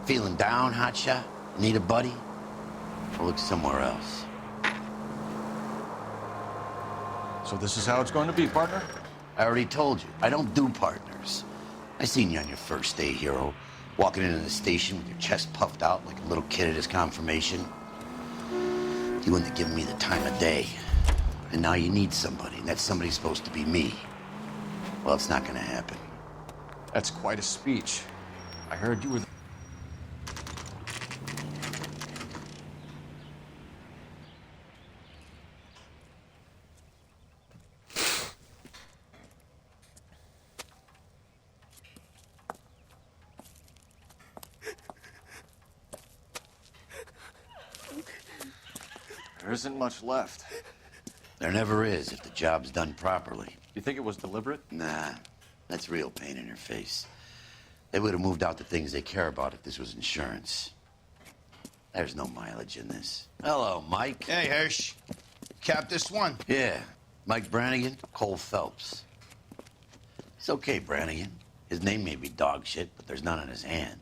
Feeling down, hotshot? Need a buddy? Or look somewhere else. So this is how it's going to be, partner? I already told you, I don't do partners. I seen you on your first day, hero, walking into the station with your chest puffed out like a little kid at his confirmation. You wouldn't have given me the time of day. And now you need somebody, and that somebody's supposed to be me. Well, it's not gonna happen. That's quite a speech. I heard you were the... There isn't much left. There never is if the job's done properly. You think it was deliberate? Nah, that's real pain in her face. They would have moved out the things they care about if this was insurance. There's no mileage in this. Hello, Mike. Hey, Hirsch. Cap this one. Yeah, Mike Brannigan, Cole Phelps. It's okay, Brannigan. His name may be dog shit, but there's none on his hand.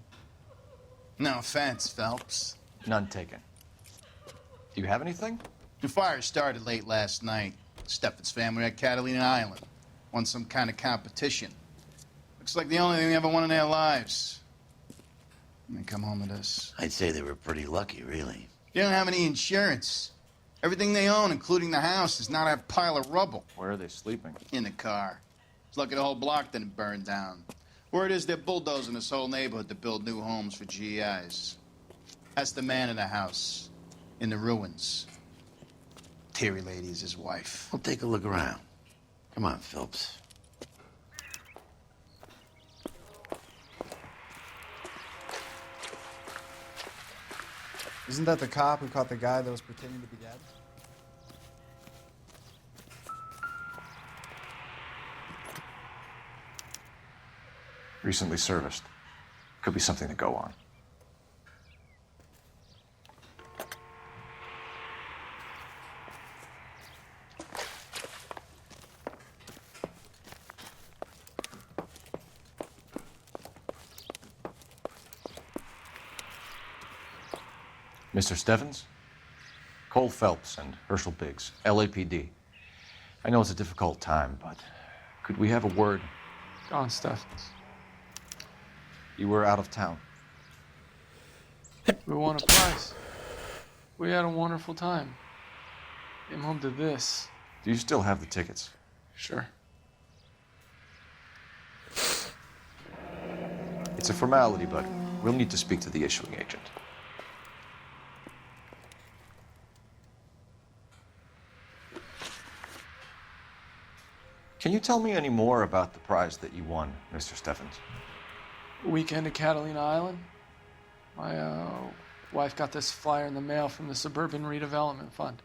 No offense, Phelps. None taken. Do you have anything? The fire started late last night. Steffen's family at Catalina Island. Won some kind of competition. Looks like the only thing they ever won in their lives. And they come home to this. I'd say they were pretty lucky, really. They don't have any insurance. Everything they own, including the house, is not a pile of rubble. Where are they sleeping? In the car. It's lucky the whole block didn't burn down. Word is they're bulldozing this whole neighborhood to build new homes for GIs. That's the man in the house. In the ruins. Terry lady is his wife. Well, take a look around. Come on, Phelps. Isn't that the cop who caught the guy that was pretending to be dead? Recently serviced. Could be something to go on. Mr. Stevens? Cole Phelps and Herschel Biggs, LAPD. I know it's a difficult time, but could we have a word? Gone, Steffens. You were out of town. We won a prize. We had a wonderful time. Came home to this. Do you still have the tickets? Sure. It's a formality, but we'll need to speak to the issuing agent. Can you tell me any more about the prize that you won, Mr. Steffens? Weekend at Catalina Island. My wife got this flyer in the mail from the Suburban Redevelopment Fund.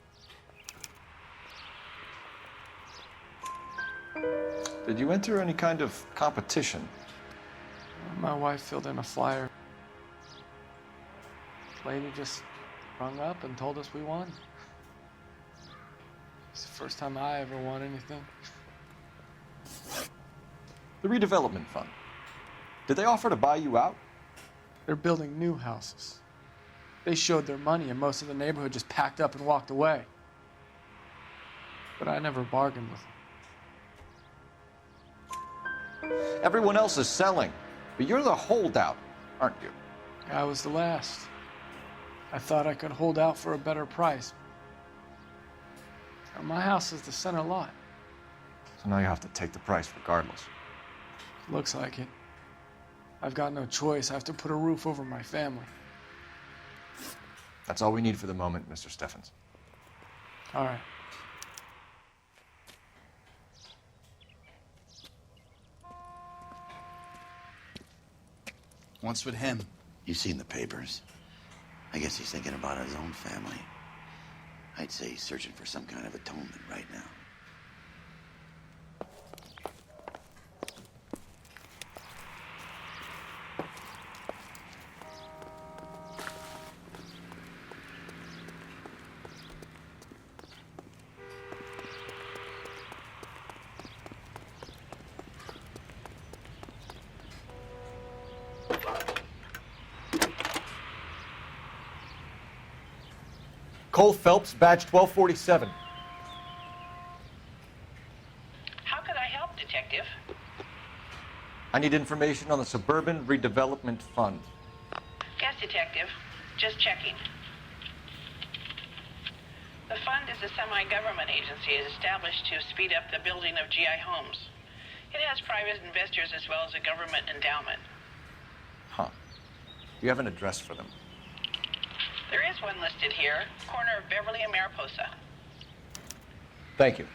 Did you enter any kind of competition? My wife filled in a flyer. Lady just rung up and told us we won. It's the first time I ever won anything. The redevelopment fund. Did they offer to buy you out? They're building new houses. They showed their money and most of the neighborhood just packed up and walked away. But I never bargained with them. Everyone else is selling, but you're the holdout, aren't you? I was the last. I thought I could hold out for a better price. My house is the center lot. So now you have to take the price regardless. Looks like it. I've got no choice. I have to put a roof over my family. That's all we need for the moment, Mr. Steffens. All right. What's with him? You've seen the papers. I guess he's thinking about his own family. I'd say he's searching for some kind of atonement right now. Cole Phelps, badge 1247. How could I help, Detective? I need information on the Suburban Redevelopment Fund. Yes, Detective. Just checking. The fund is a semi-government agency established to speed up the building of GI homes. It has private investors as well as a government endowment. Huh. Do you have an address for them? There is one listed here, corner of Beverly and Mariposa. Thank you.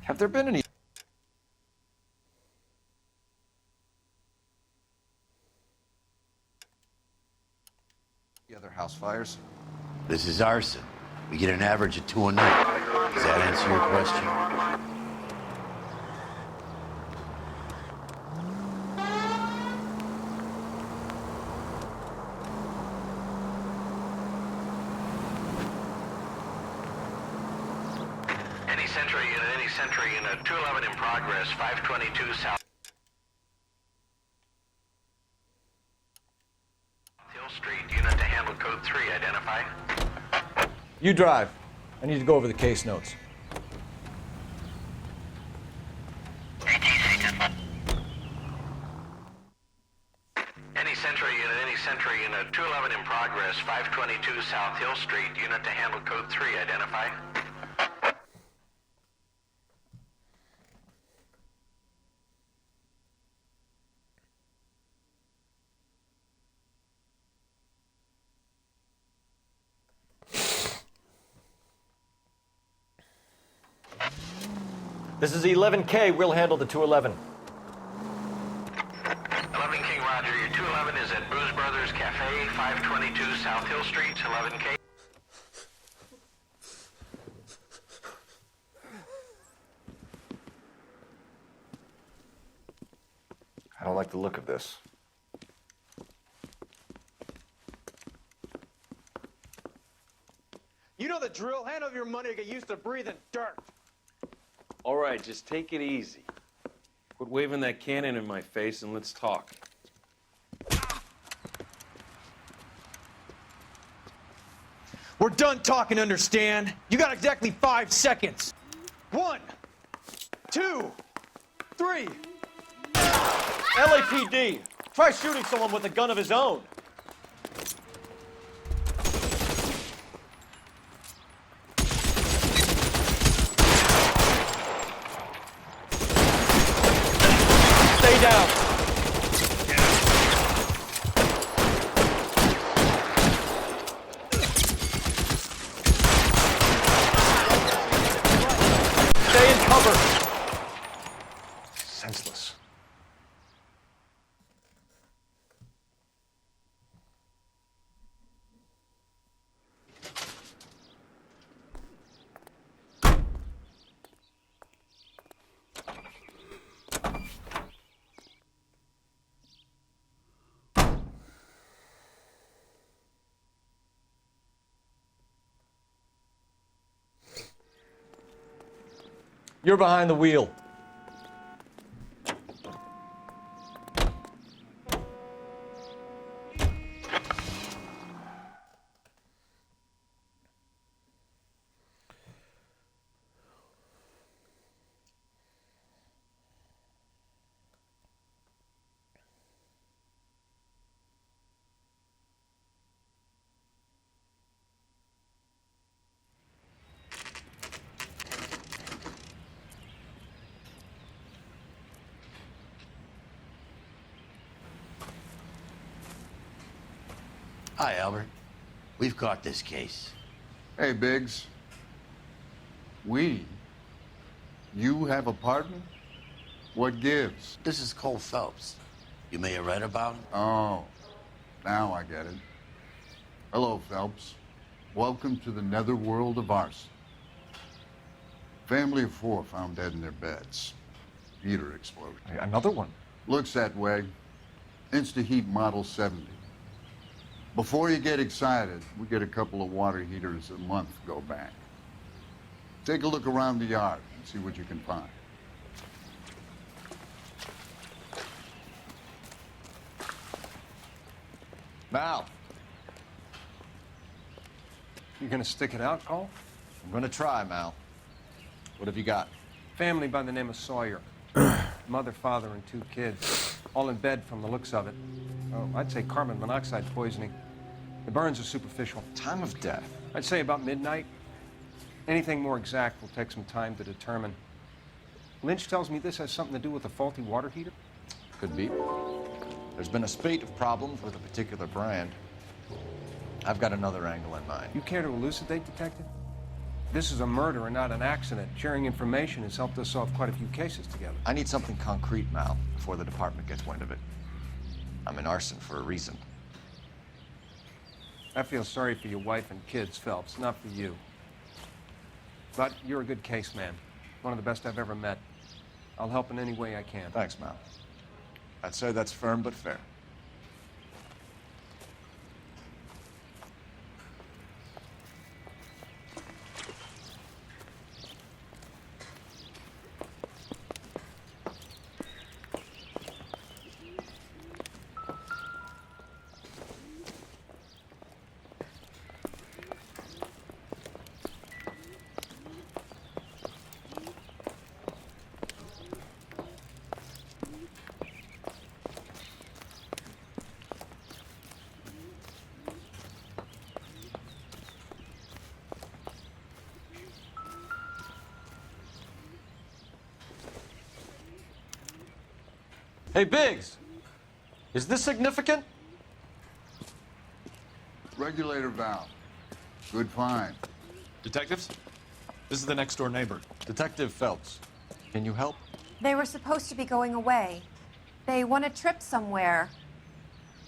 Have there been any other house fires? This is arson. We get an average of 2 a night. Does that answer your question? Century unit, 211 in progress, 522 South Hill Street, unit to handle code 3, identify. You drive. I need to go over the case notes. Any Century unit, 211 in progress. address 522 South Hill Street. Unit to handle code 3. Identify. This is 11K. We'll handle the 211. 11 King Roger. Your 211 is at Booze Brothers Cafe, 522 South Hill Street. 11K. I don't like the look of this. You know the drill. Hand over your money or get used to breathing dirt. All right, just take it easy. Quit waving that cannon in my face and let's talk. We're done talking, understand? You got exactly 5 seconds. 1, 2, 3. LAPD! Try shooting someone with a gun of his own. Stay down. Stay in cover. Senseless. You're behind the wheel. Hi, Albert. We've caught this case. Hey, Biggs. We? You have a partner? What gives? This is Cole Phelps. You may have read about him. Oh, now I get it. Hello, Phelps. Welcome to the netherworld of arson. Family of 4 found dead in their beds. Heater exploded. Another one? Looks that way. Insta-Heat Model 70. Before you get excited, we get a couple of water heaters a month go back. Take a look around the yard and see what you can find. Mal. You gonna stick it out, Cole? I'm gonna try, Mal. What have you got? Family by the name of Sawyer. Mother, father, and 2 kids. All in bed from the looks of it. Oh, I'd say carbon monoxide poisoning. The burns are superficial. Time of death? I'd say about midnight. Anything more exact will take some time to determine. Lynch tells me this has something to do with a faulty water heater. Could be. There's been a spate of problems with a particular brand. I've got another angle in mind. You care to elucidate, Detective? This is a murder and not an accident. Sharing information has helped us solve quite a few cases together. I need something concrete, Mal, before the department gets wind of it. I'm in arson for a reason. I feel sorry for your wife and kids, Phelps, not for you. But you're a good case man. One of the best I've ever met. I'll help in any way I can. Thanks, Mal. I'd say that's firm but fair. Hey, Biggs. Is this significant? Regulator valve. Good find. Detectives? This is the next door neighbor. Detective Phelps. Can you help? They were supposed to be going away. They won a trip somewhere.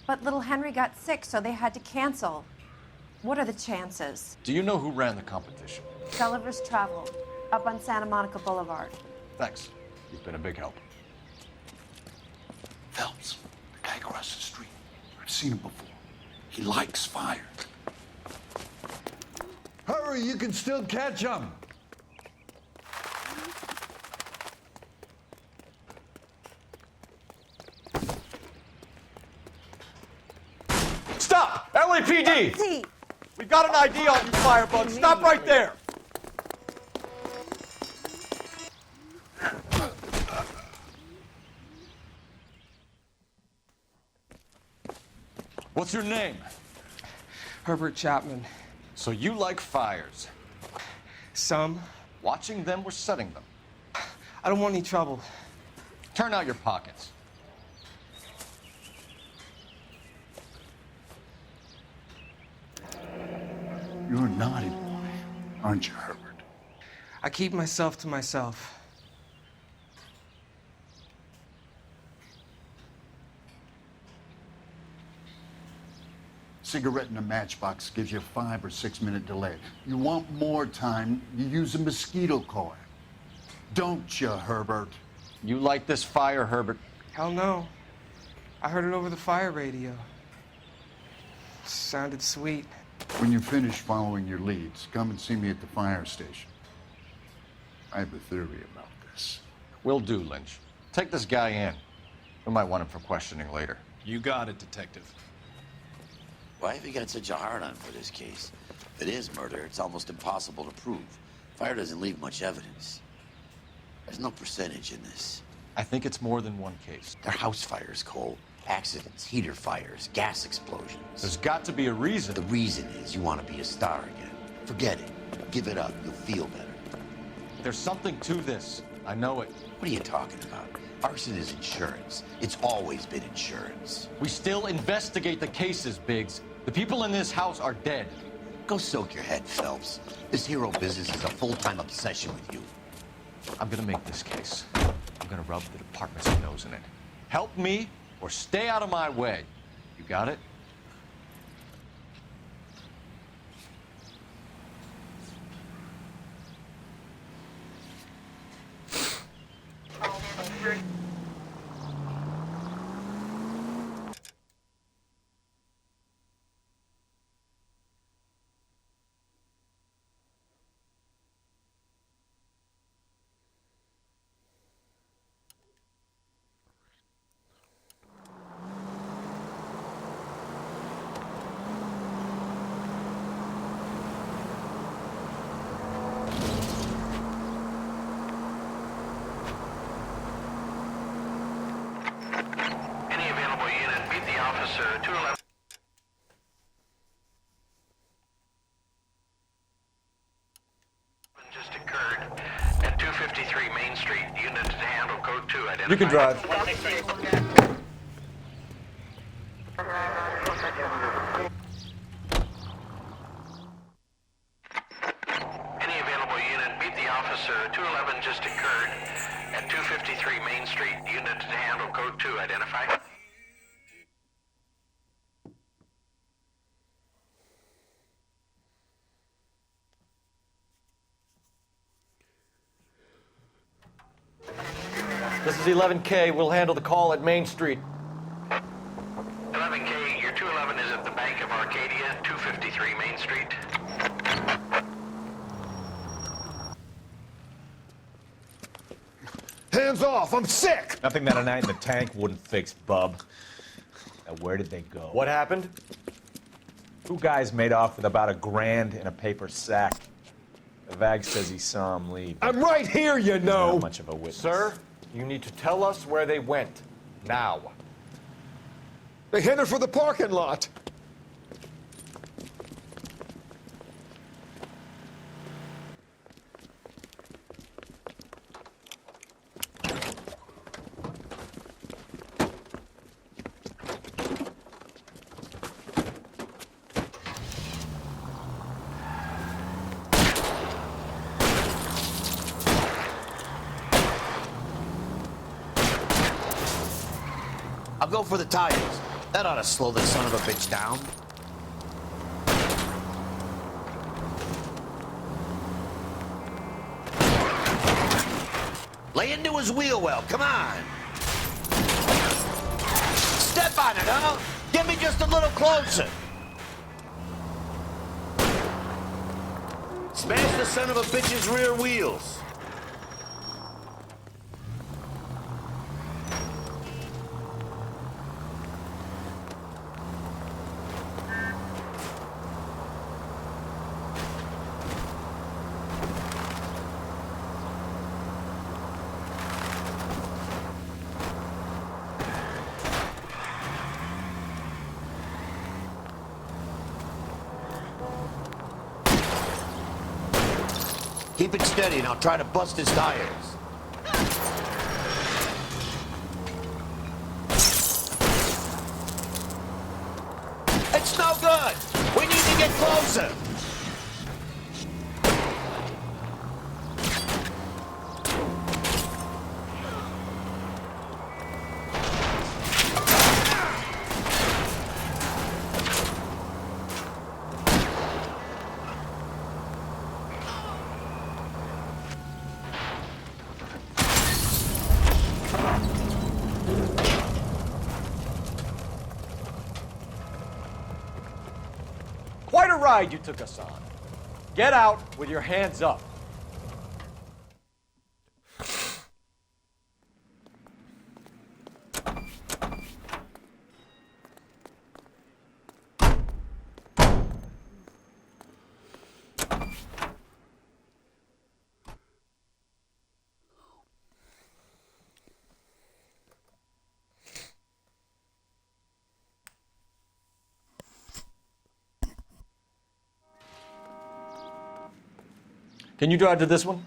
But little Henry got sick, so they had to cancel. What are the chances? Do you know who ran the competition? Gulliver's Travel, up on Santa Monica Boulevard. Thanks. You've been a big help. Phelps, the guy across the street. I've seen him before. He likes fire. Hurry, you can still catch him. Stop! LAPD! We've got an ID on you, firebug. Stop right there! What's your name? Herbert Chapman. So you like fires? Some. Watching them or setting them? I don't want any trouble. Turn out your pockets. You're a naughty boy, aren't you, Herbert? I keep myself to myself. Cigarette in a matchbox gives you a 5 or 6 minute delay. You want more time, you use a mosquito coil. Don't you, Herbert? You like this fire, Herbert? Hell no. I heard it over the fire radio. Sounded sweet. When you finish following your leads, come and see me at the fire station. I have a theory about this. Will do, Lynch. Take this guy in. We might want him for questioning later. You got it, Detective. Why have you got such a hard-on for this case? If it is murder, it's almost impossible to prove. Fire doesn't leave much evidence. There's no percentage in this. I think it's more than one case. They're house fires, Cole. Accidents, heater fires, gas explosions. There's got to be a reason. The reason is you want to be a star again. Forget it. Give it up. You'll feel better. There's something to this. I know it. What are you talking about? Arson is insurance. It's always been insurance. We still investigate the cases, Biggs. The people in this house are dead. Go soak your head, Phelps. This hero business is a full-time obsession with you. I'm gonna make this case. I'm gonna rub the department's nose in it. Help me or stay out of my way. You got it? Any available unit, meet the officer, 211. Just occurred at 253 Main Street. Unit to handle code 2. Identify. You can drive. Any available unit, meet the officer, 211 just occurred at 253 Main Street. Unit to handle code 2. Identify. This is 11K. We'll handle the call at Main Street. 11K, your 211 is at the Bank of Arcadia, 253 Main Street. Hands off, I'm sick! Nothing that a night in the tank wouldn't fix, bub. Now, where did they go? What happened? Two guys made off with about $1,000 in a paper sack. The Vag says he saw him leave. I'm right here, you He's know! not much of a witness. Sir, you need to tell us where they went. Now. They headed for the parking lot. go for the tires. That ought to slow the son of a bitch down. Lay into his wheel well, come on. Step on it, huh? Get me just a little closer. Smash the son of a bitch's rear wheels. Keep it steady and I'll try to bust his tires. It's no good. We need to get closer. Quite a ride you took us on. Get out with your hands up. Can you drive to this one?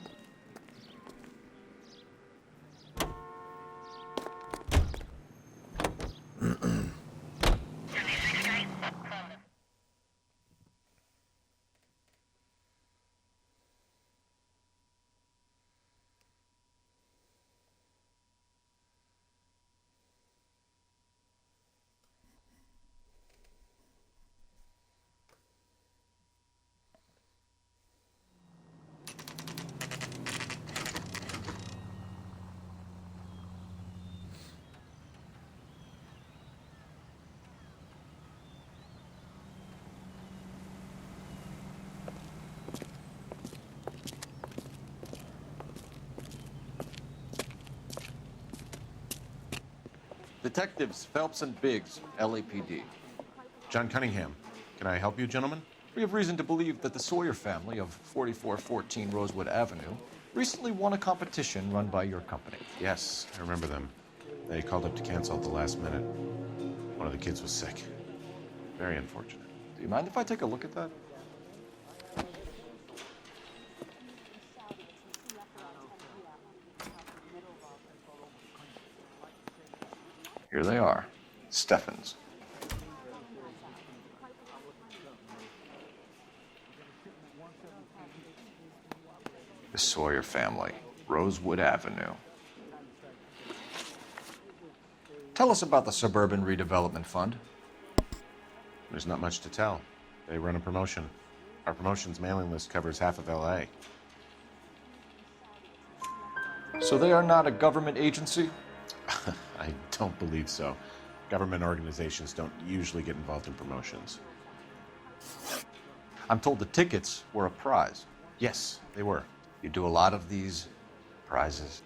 Detectives Phelps and Biggs, LAPD. John Cunningham. Can I help you, gentlemen? We have reason to believe that the Sawyer family of 4414 Rosewood Avenue recently won a competition run by your company. Yes, I remember them. They called up to cancel at the last minute. One of the kids was sick. Very unfortunate. Do you mind if I take a look at that? Here they are, Steffens. The Sawyer family, Rosewood Avenue. Tell us about the Suburban Redevelopment Fund. There's not much to tell. They run a promotion. Our promotion's mailing list covers half of LA. So they are not a government agency? I don't believe so. Government organizations don't usually get involved in promotions. I'm told the tickets were a prize. Yes, they were. You do a lot of these prizes?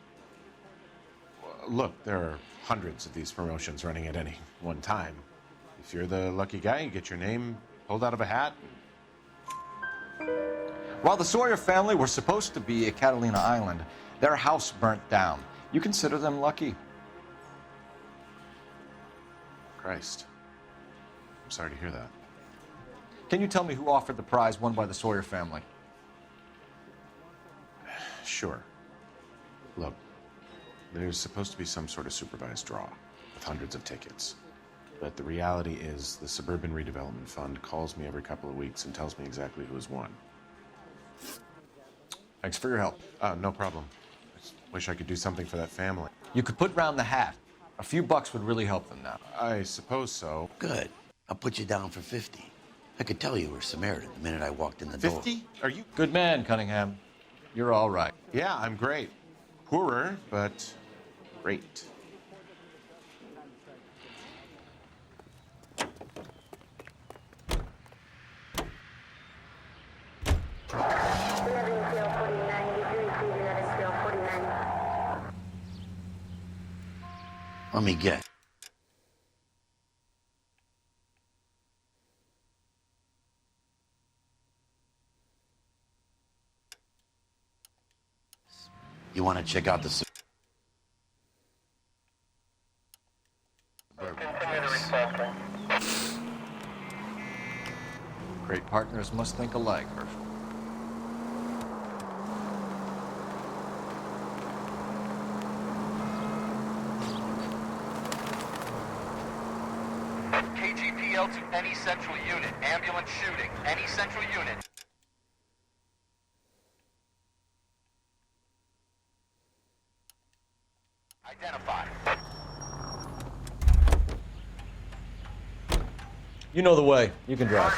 Look, there are hundreds of these promotions running at any one time. If you're the lucky guy, you get your name pulled out of a hat. While the Sawyer family were supposed to be at Catalina Island, their house burnt down. You consider them lucky? Christ. I'm sorry to hear that. Can you tell me who offered the prize won by the Sawyer family? Sure. Look, there's supposed to be some sort of supervised draw with hundreds of tickets. But the reality is the Suburban Redevelopment Fund calls me every couple of weeks and tells me exactly who has won. Thanks for your help. No problem. I just wish I could do something for that family. You could put round the hat A few bucks would really help them now. I suppose so. Good. I'll put you down for 50. I could tell you were Samaritan the minute I walked in the door. 50? Are you? Good man, Cunningham. You're all right. Yeah, I'm great. Poorer, but great. Let me guess. You want to check out the Great partners must think alike, Herschel. KGPL to any central unit. Ambulance shooting. Any central unit. Identify. You know the way. You can drive.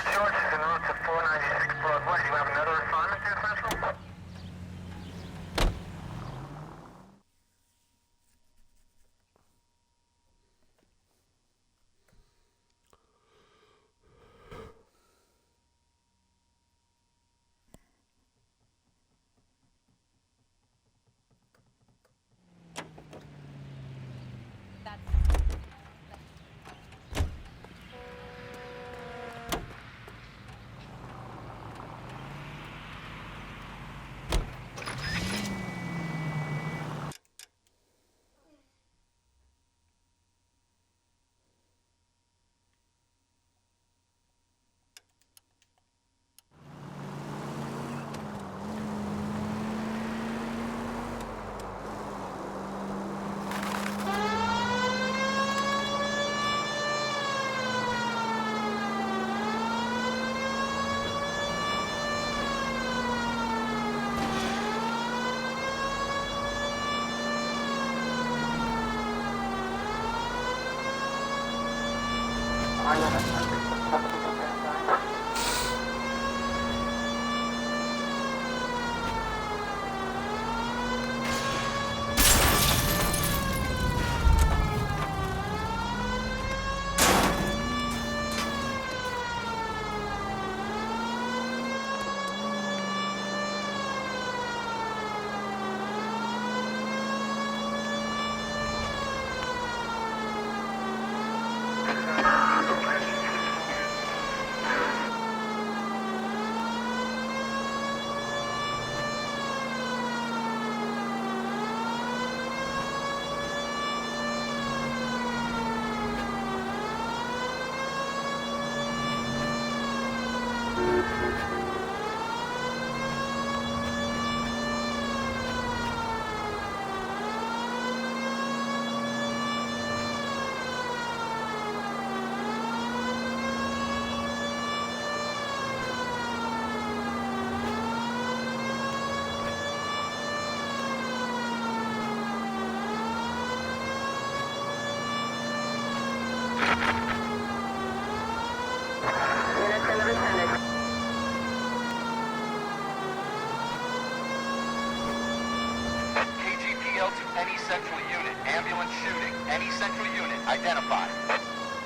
KGPL to any central unit. Ambulance shooting. Any central unit. Identify.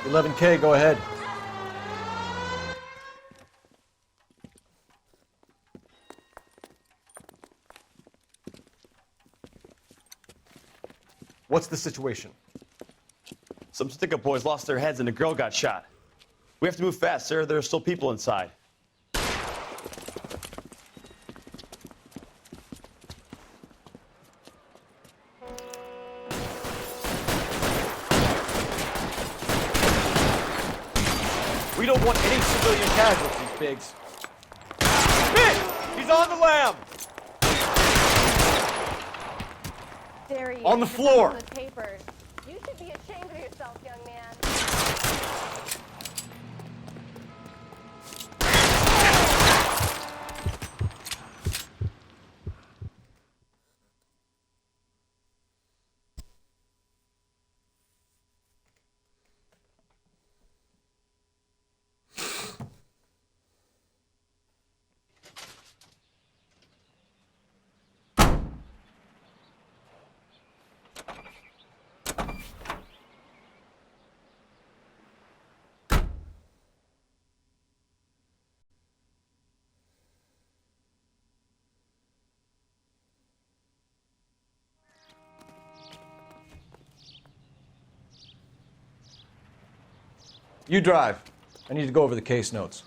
11K, go ahead. What's the situation? Some stick-up boys lost their heads and a girl got shot. We have to move fast, sir. There are still people inside. We don't want any civilian casualties, Biggs. Biggs! He's on the lam! There he On the is, floor. on the papers. You should be ashamed of yourself, young man. You drive. I need to go over the case notes.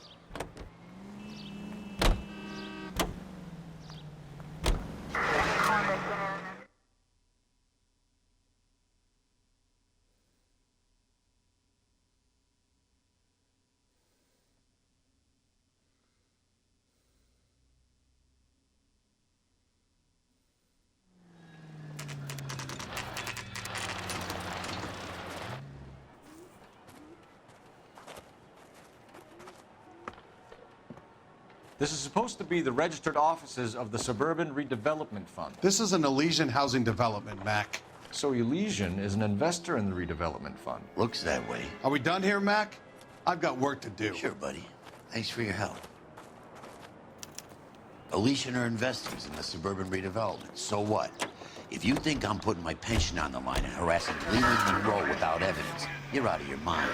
This is supposed to be the registered offices of the Suburban Redevelopment Fund. This is an Elysian housing development, Mac. So Elysian is an investor in the redevelopment fund. Looks that way. Are we done here, Mac? I've got work to do. Sure, buddy. Thanks for your help. Elysian are investors in the suburban redevelopment. So what? If you think I'm putting my pension on the line and harassing Leland Monroe without evidence, you're out of your mind.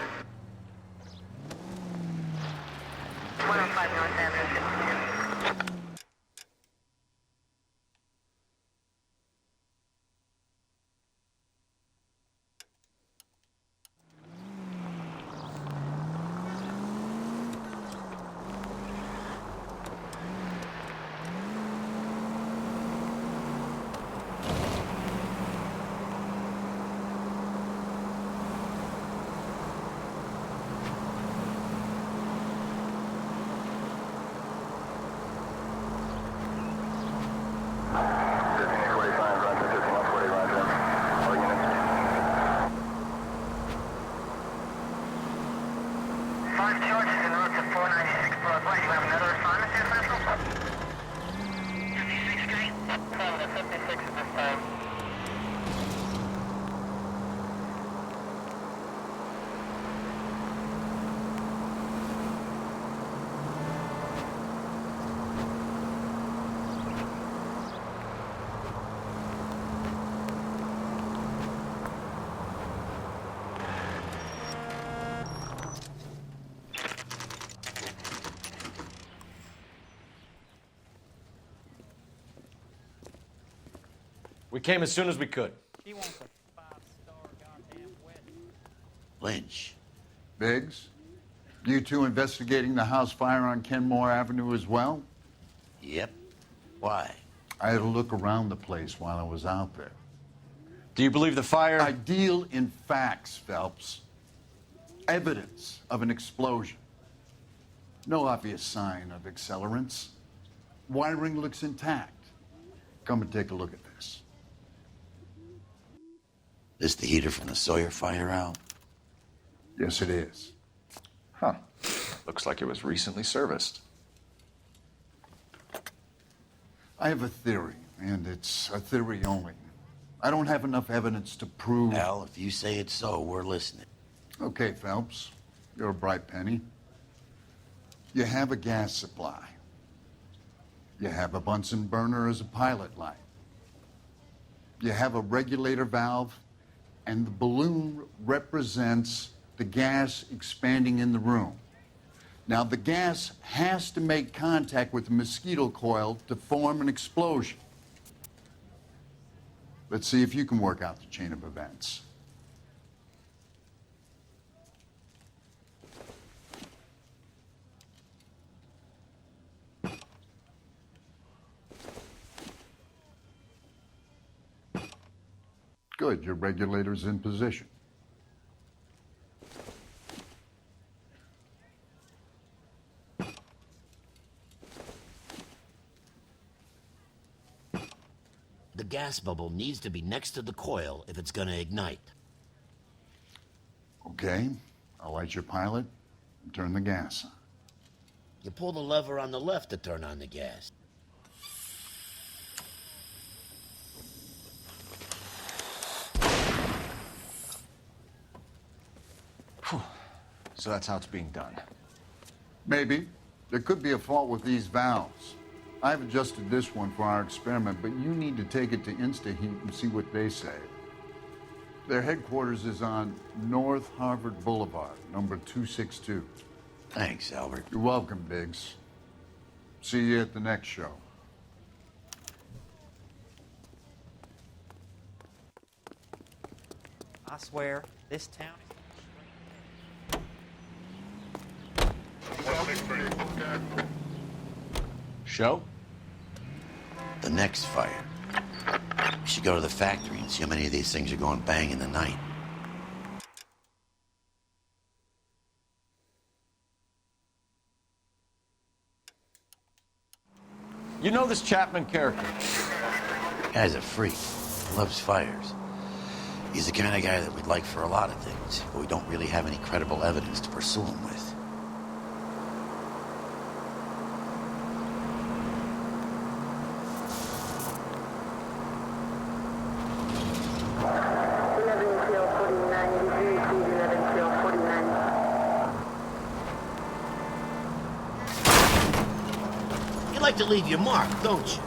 105 North Avenue, 52. Five charges en route to 496 Broadway. You have another assignment here, Central? 56 Street? 56 this time. We came as soon as we could. Lynch. Biggs, you two investigating the house fire on Kenmore Avenue as well? Yep. Why? I had a look around the place while I was out there. Do you believe the fire? I deal in facts, Phelps. Evidence of an explosion. No obvious sign of accelerants. Wiring looks intact. Come and take a look at this. This the heater from the Sawyer fire out? Yes, it is. Huh. Looks like it was recently serviced. I have a theory, and it's a theory only. I don't have enough evidence to prove... Well, if you say it's so, we're listening. Okay, Phelps. You're a bright penny. You have a gas supply. You have a Bunsen burner as a pilot light. You have a regulator valve, and the balloon represents the gas expanding in the room. Now, the gas has to make contact with the mosquito coil to form an explosion. Let's see if you can work out the chain of events. Good, your regulator's in position. The gas bubble needs to be next to the coil if it's gonna ignite. Okay, I'll light your pilot and turn the gas on. You pull the lever on the left to turn on the gas. So that's how it's being done. Maybe. There could be a fault with these valves. I've adjusted this one for our experiment, but you need to take it to InstaHeat and see what they say. Their headquarters is on North Harvard Boulevard, number 262. Thanks, Albert. You're welcome, Biggs. See you at the next show. I swear, this town is... Show? The next fire. We should go to the factory and see how many of these things are going bang in the night. You know this Chapman character? Guy's a freak. Loves fires. He's the kind of guy that we'd like for a lot of things, but we don't really have any credible evidence to pursue him with. You like to leave your mark, don't you?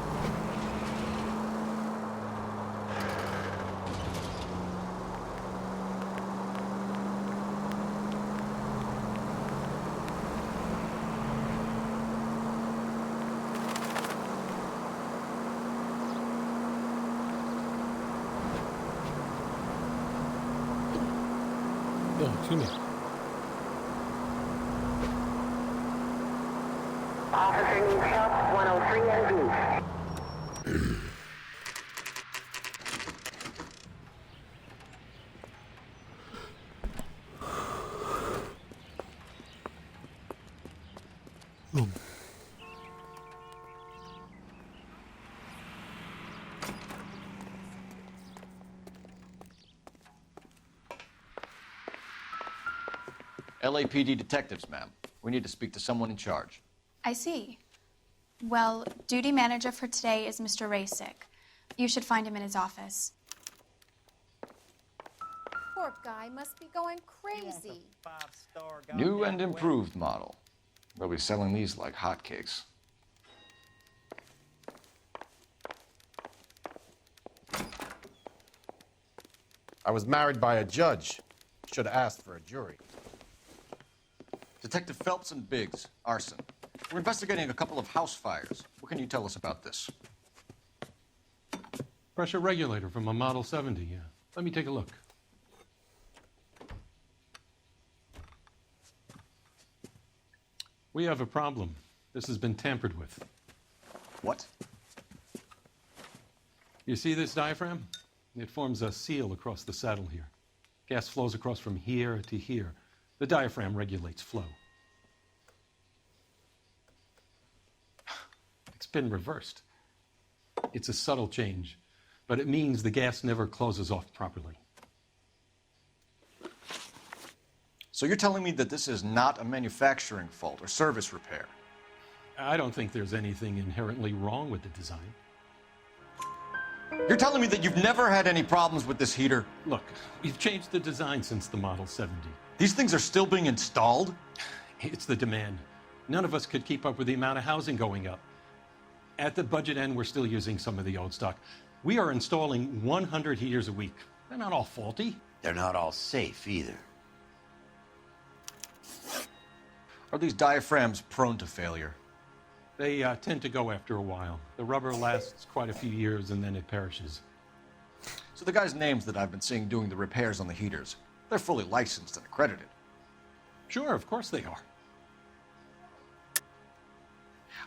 Oh, excuse me. Officer needs help, 103 and B. LAPD detectives, ma'am. We need to speak to someone in charge. I see. Well, duty manager for today is Mr. Rasick. You should find him in his office. Poor guy must be going crazy. New and improved model. They'll be selling these like hotcakes. I was married by a judge. Should have asked for a jury. Detective Phelps and Biggs, arson. We're investigating a couple of house fires. What can you tell us about this? Pressure regulator from a Model 70, yeah. Let me take a look. We have a problem. This has been tampered with. What? You see this diaphragm? It forms a seal across the saddle here. Gas flows across from here to here. The diaphragm regulates flow. It's been reversed. It's a subtle change, but it means the gas never closes off properly. So you're telling me that this is not a manufacturing fault or service repair? I don't think there's anything inherently wrong with the design. You're telling me that you've never had any problems with this heater? Look, we've changed the design since the Model 70. These things are still being installed? It's the demand. None of us could keep up with the amount of housing going up. At the budget end, we're still using some of the old stock. We are installing 100 heaters a week. They're not all faulty. They're not all safe either. Are these diaphragms prone to failure? They tend to go after a while. The rubber lasts quite a few years and then it perishes. So the guys' names that I've been seeing doing the repairs on the heaters, they're fully licensed and accredited. Sure, of course they are.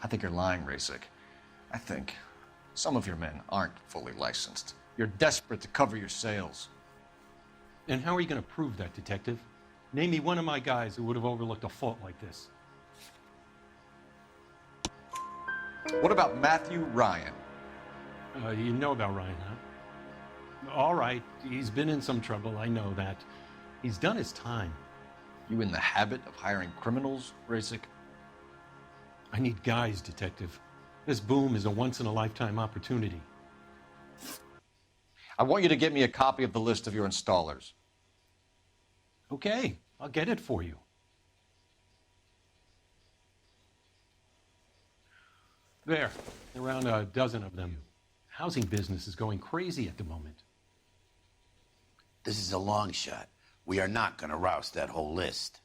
I think you're lying, Rasick. I think some of your men aren't fully licensed. You're desperate to cover your sales. And how are you going to prove that, Detective? Name me one of my guys who would have overlooked a fault like this. What about Matthew Ryan? You know about Ryan, huh? All right, he's been in some trouble, I know that. He's done his time. You in the habit of hiring criminals, Rasick? I need guys, Detective. This boom is a once-in-a-lifetime opportunity. I want you to get me a copy of the list of your installers. Okay, I'll get it for you. There, around a dozen of them. Housing business is going crazy at the moment. This is a long shot. We are not going to roust that whole list.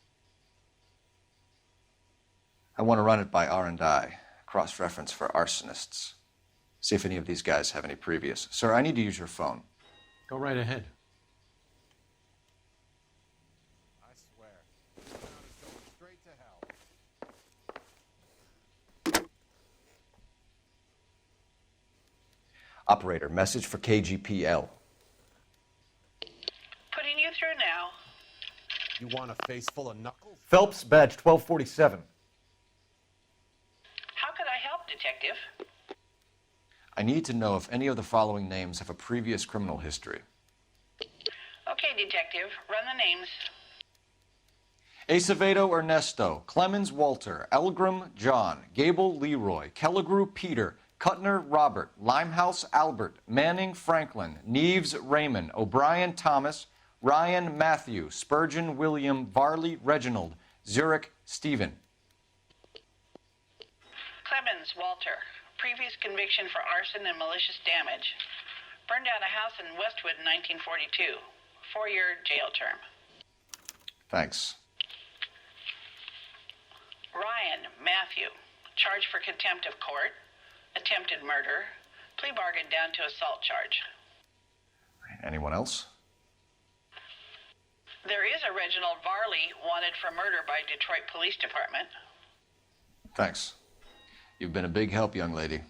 I want to run it by R&I, cross-reference for arsonists. See if any of these guys have any previous. Sir, I need to use your phone. Go right ahead. I swear, this town is going straight to hell. Operator, message for KGPL. Putting you through now. You want a face full of knuckles? Phelps, badge 1247. How could I help, Detective? I need to know if any of the following names have a previous criminal history. Okay, Detective, run the names. Acevedo Ernesto, Clemens Walter, Elgram John, Gable Leroy, Kelligrew Peter, Cutner Robert, Limehouse Albert, Manning Franklin, Neves Raymond, O'Brien Thomas, Ryan Matthew, Spurgeon William, Varley Reginald, Zurich Stephen. Clemens Walter. Previous conviction for arson and malicious damage. Burned down a house in Westwood in 1942. 4-year jail term. Thanks. Ryan Matthew. Charged for contempt of court. Attempted murder. Plea bargain down to assault charge. Anyone else? There is a Reginald Varley wanted for murder by Detroit Police Department. Thanks. You've been a big help, young lady.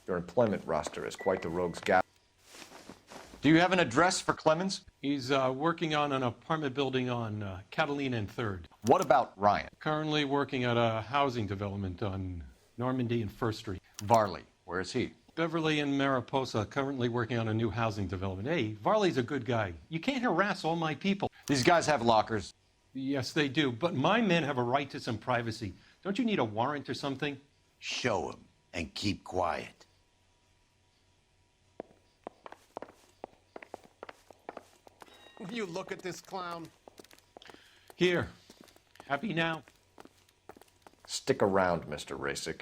Your employment roster is quite the rogues gallery. Do you have an address for Clemens? He's working on an apartment building on Catalina and 3rd. What about Ryan? Currently working at a housing development on Normandy and 1st Street. Varley, where is he? Beverly and Mariposa, currently working on a new housing development. Hey, Varley's a good guy. You can't harass all my people. These guys have lockers. Yes, they do, but my men have a right to some privacy. Don't you need a warrant or something? Show him and keep quiet. You look at this clown. Here. Happy now? Stick around, Mr. Rasick.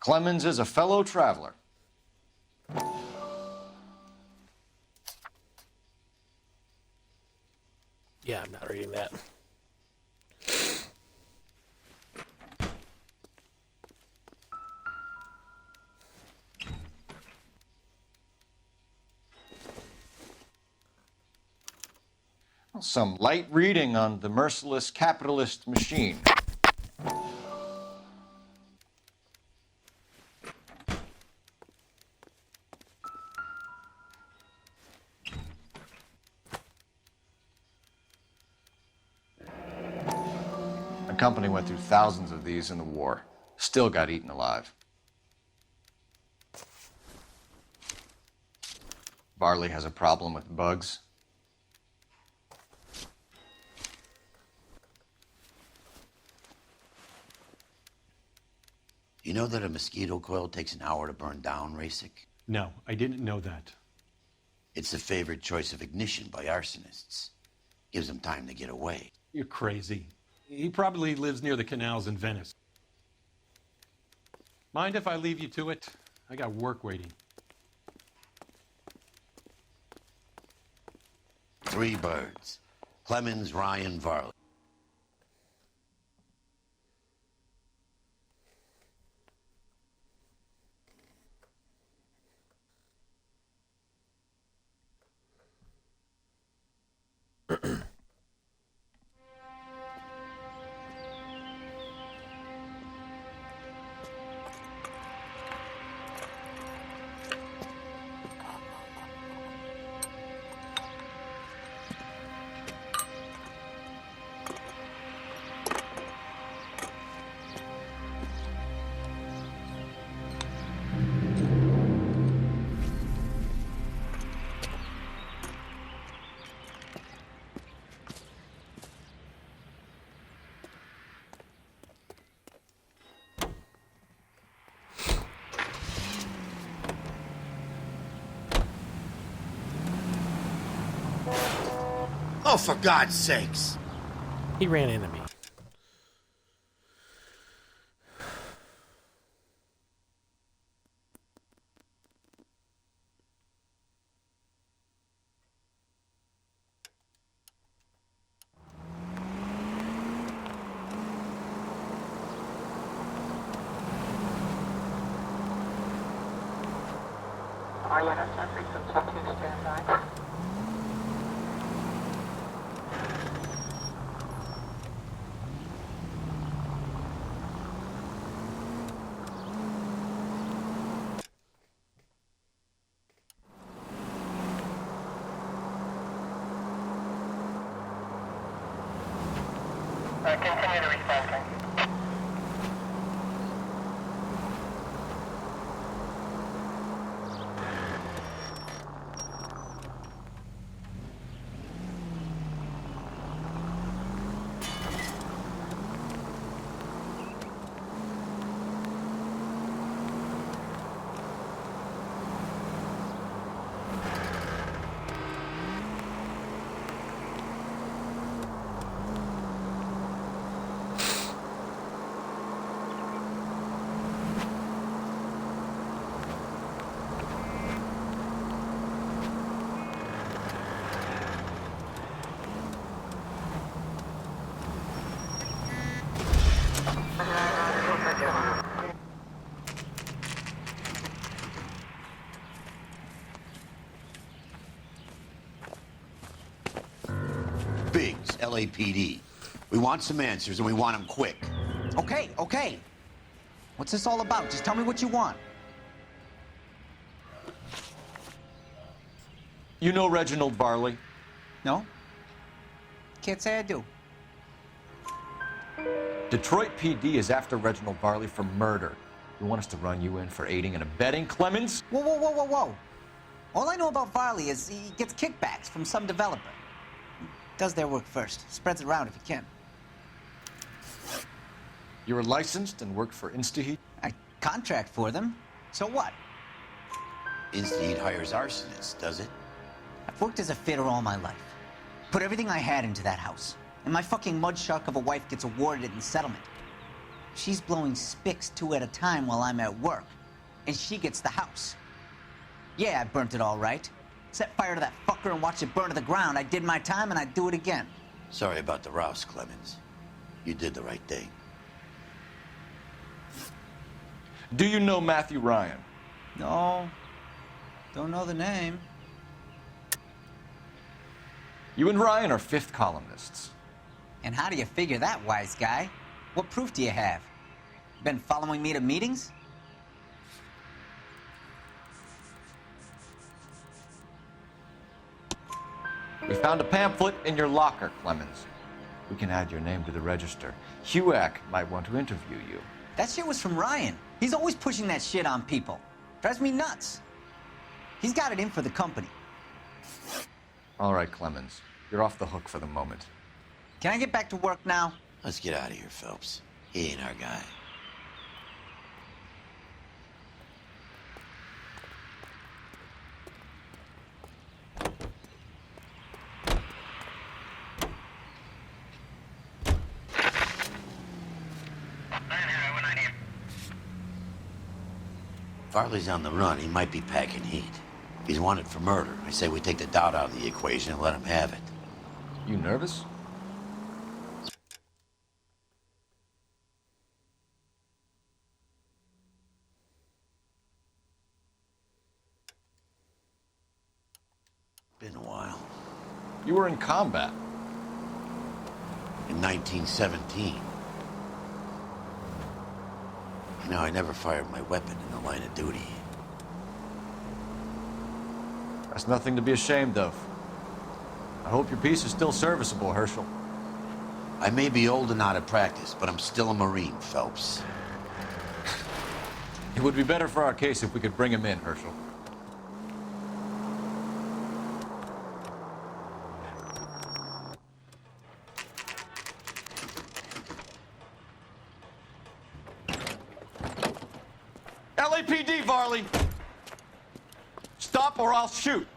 Clemens is a fellow traveler. Yeah, I'm not reading that. Some light reading on the merciless capitalist machine. The company went through thousands of these in the war. Still got eaten alive. Varley has a problem with bugs. You know that a mosquito coil takes an hour to burn down, Rasick? No, I didn't know that. It's the favorite choice of ignition by arsonists. Gives them time to get away. You're crazy. He probably lives near the canals in Venice. Mind if I leave you to it? I got work waiting. 3 birds. Clemens, Ryan, Varley. Oh, for God's sakes! He ran into me. I Continue to respond, sir. Biggs, LAPD. We want some answers, and we want them quick. Okay, okay. What's this all about? Just tell me what you want. You know Reginald Varley? No? Can't say I do. Detroit PD is after Reginald Varley for murder. You want us to run you in for aiding and abetting Clemens? Whoa, whoa, whoa, whoa, whoa. All I know about Varley is he gets kickbacks from some developer. He does their work first, spreads it around if he can. You were licensed and worked for InstaHeat? I contract for them. So what? InstaHeat hires arsonists, does it? I've worked as a fitter all my life. Put everything I had into that house. And my fucking mud shark of a wife gets awarded it in settlement. She's blowing spics 2 at a time while I'm at work. And she gets the house. Yeah, I burnt it all right. Set fire to that fucker and watched it burn to the ground. I did my time and I'd do it again. Sorry about the rouse, Clemens. You did the right thing. Do you know Matthew Ryan? No. Don't know the name. You and Ryan are fifth columnists. And how do you figure that, wise guy? What proof do you have? Been following me to meetings? We found a pamphlet in your locker, Clemens. We can add your name to the register. HUAC might want to interview you. That shit was from Ryan. He's always pushing that shit on people. Drives me nuts. He's got it in for the company. All right, Clemens. You're off the hook for the moment. Can I get back to work now? Let's get out of here, Phelps. He ain't our guy. Farley's on the run. He might be packing heat. He's wanted for murder. I say we take the doubt out of the equation and let him have it. You nervous? Been a while. You were in combat. In 1917. You know, I never fired my weapon in the line of duty. That's nothing to be ashamed of. I hope your piece is still serviceable, Herschel. I may be old and out of practice, but I'm still a Marine, Phelps. It would be better for our case if we could bring him in, Herschel. LAPD, Varley! Stop or I'll shoot!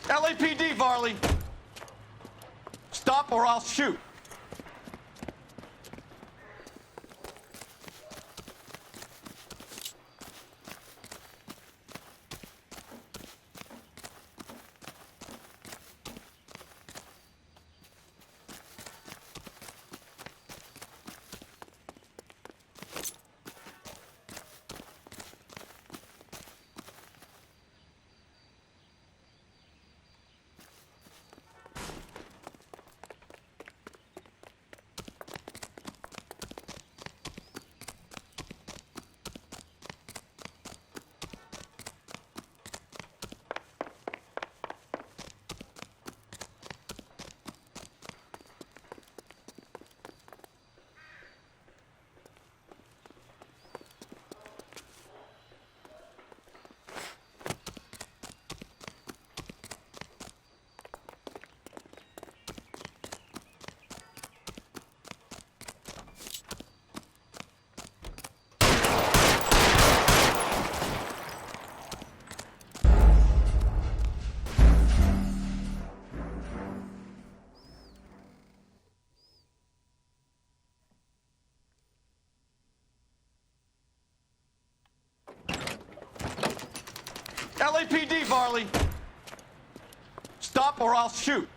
LAPD, Varley! Stop or I'll shoot. LAPD, Varley. Stop or I'll shoot.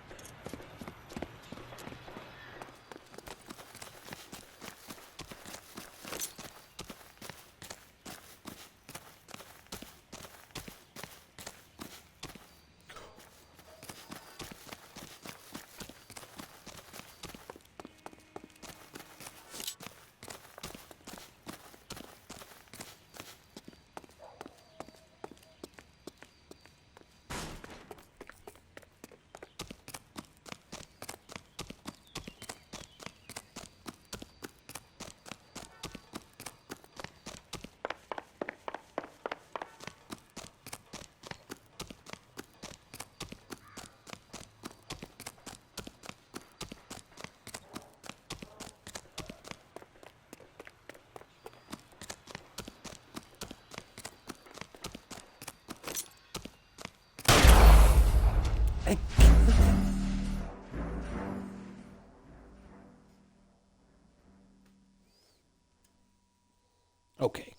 Okay.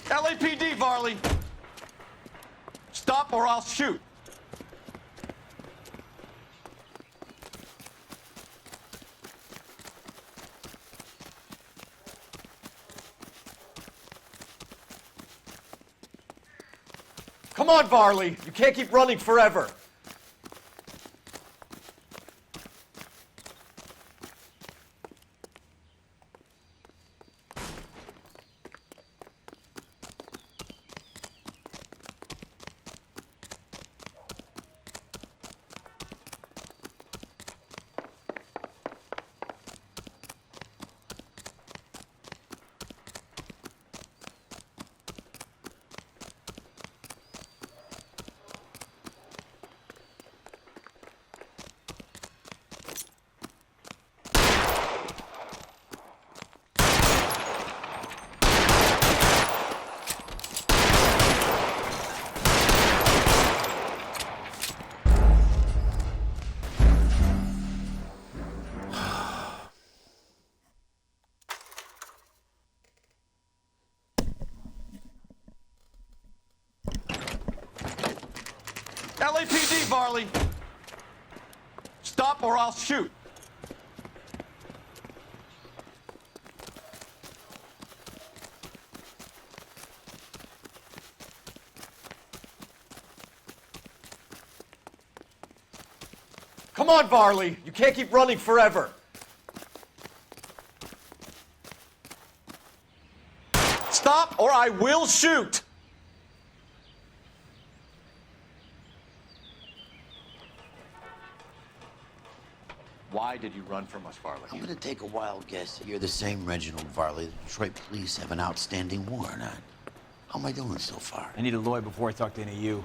LAPD, Varley. Stop or I'll shoot. Come on, Varley. You can't keep running forever. LAPD, Varley. Stop or I'll shoot. Come on, Varley. You can't keep running forever. Stop or I will shoot. Why did you run from us, Varley? I'm gonna take a wild guess that you're the same Reginald Varley the Detroit police have an outstanding warrant on. How am I doing so far? I need a lawyer before I talk to any of you.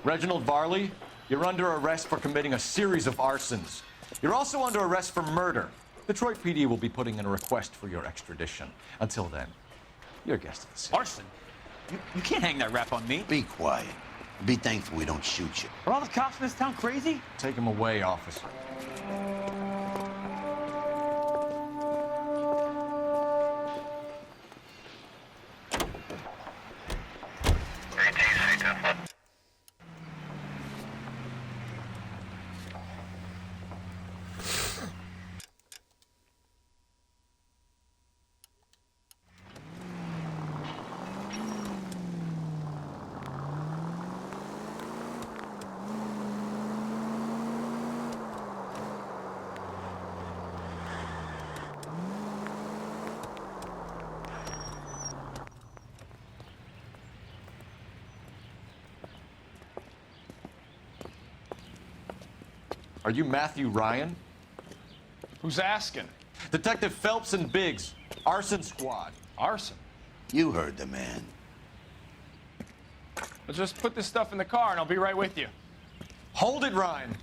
Reginald Varley, you're under arrest for committing a series of arsons. You're also under arrest for murder. Detroit PD will be putting in a request for your extradition. Until then, you're guest of the scene. Arson? You can't hang that rap on me. Be quiet. Be thankful we don't shoot you. Are all the cops in this town crazy? Take him away, officer. Are you Matthew Ryan? Who's asking? Detective Phelps and Biggs, arson squad. Arson? You heard the man. Let's just put this stuff in the car and I'll be right with you. Hold it, Ryan.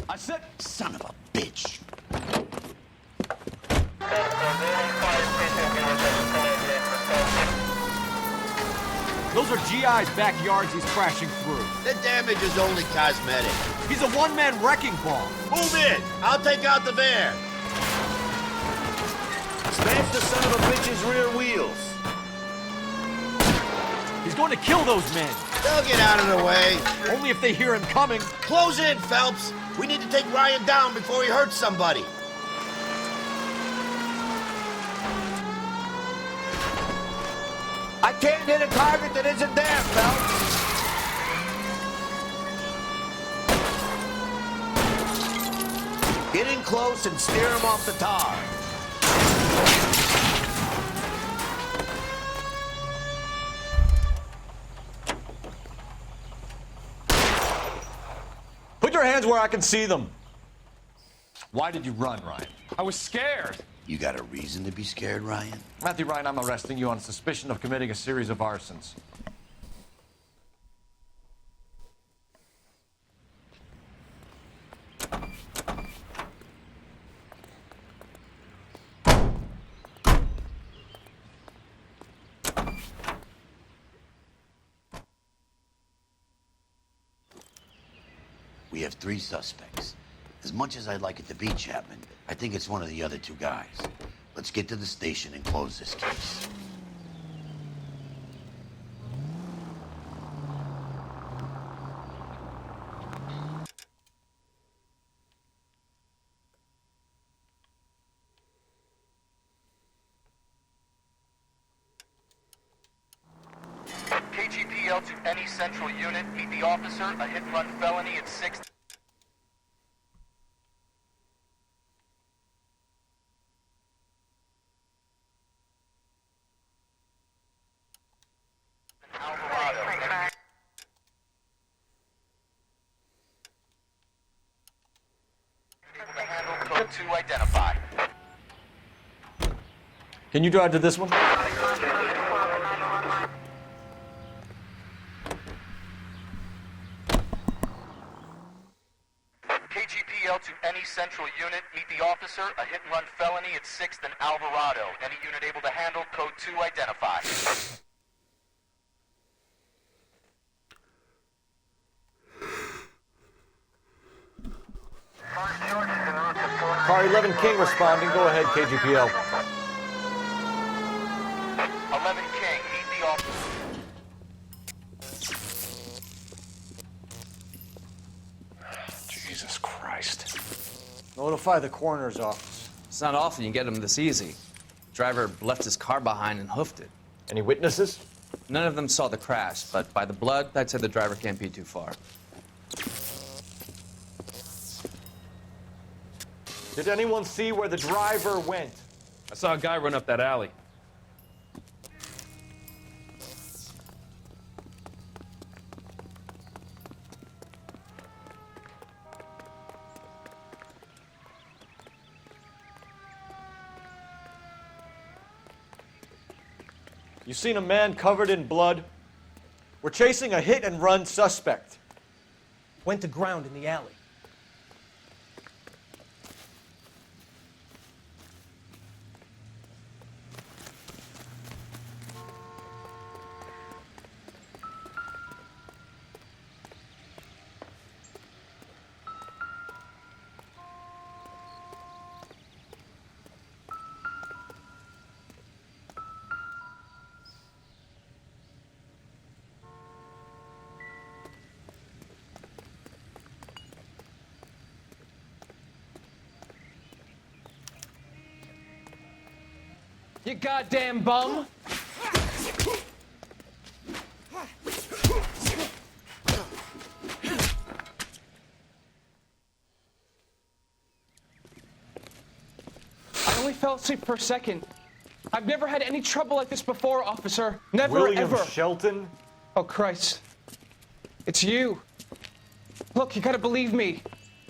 I said... Son of a bitch. Those are GI's backyards he's crashing through. The damage is only cosmetic. He's a one-man wrecking ball. Move in! I'll take out the van. Smash the son of a bitch's rear wheels. He's going to kill those men. They'll get out of the way. Only if they hear him coming. Close in, Phelps. We need to take Ryan down before he hurts somebody. I can't hit a target that isn't there, Phelps. Get in close and steer him off the tar. Put your hands where I can see them. Why did you run, Ryan? I was scared. You got a reason to be scared, Ryan? Matthew Ryan, I'm arresting you on suspicion of committing a series of arsons. We have 3 suspects. As much as I'd like it to be Chapman, I think it's one of the other 2 guys. Let's get to the station and close this case. KGPL to any central unit. Meet the officer. A hit-and-run felony at 6th. Code 2 identified. Can you drive to this one? KGPL to any central unit. Meet the officer. A hit-and-run felony at 6th and Alvarado. Any unit able to handle code 2 identified. Car 11 King responding. Go ahead, KGPL. 11 King, meet the officer. Jesus Christ. Notify the coroner's office. It's not often you get them this easy. The driver left his car behind and hoofed it. Any witnesses? None of them saw the crash, but by the blood, I'd say the driver can't be too far. Did anyone see where the driver went? I saw a guy run up that alley. You seen a man covered in blood? We're chasing a hit-and-run suspect. Went to ground in the alley. You goddamn bum! I only fell asleep for a second. I've never had any trouble like this before, officer. Never, William ever. Shelton? Oh, Christ. It's you. Look, you gotta believe me.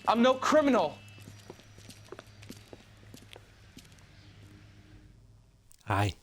I'm no criminal. Hi.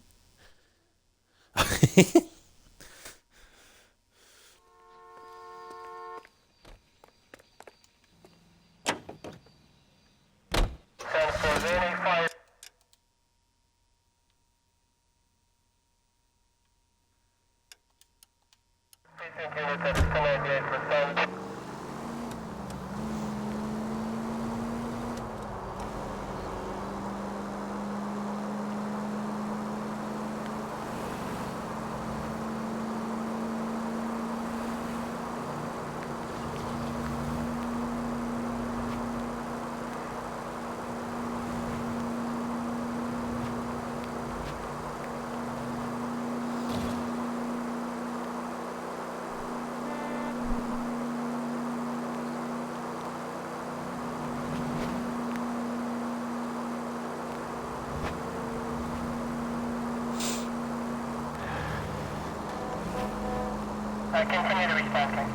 Continue to respond, sir.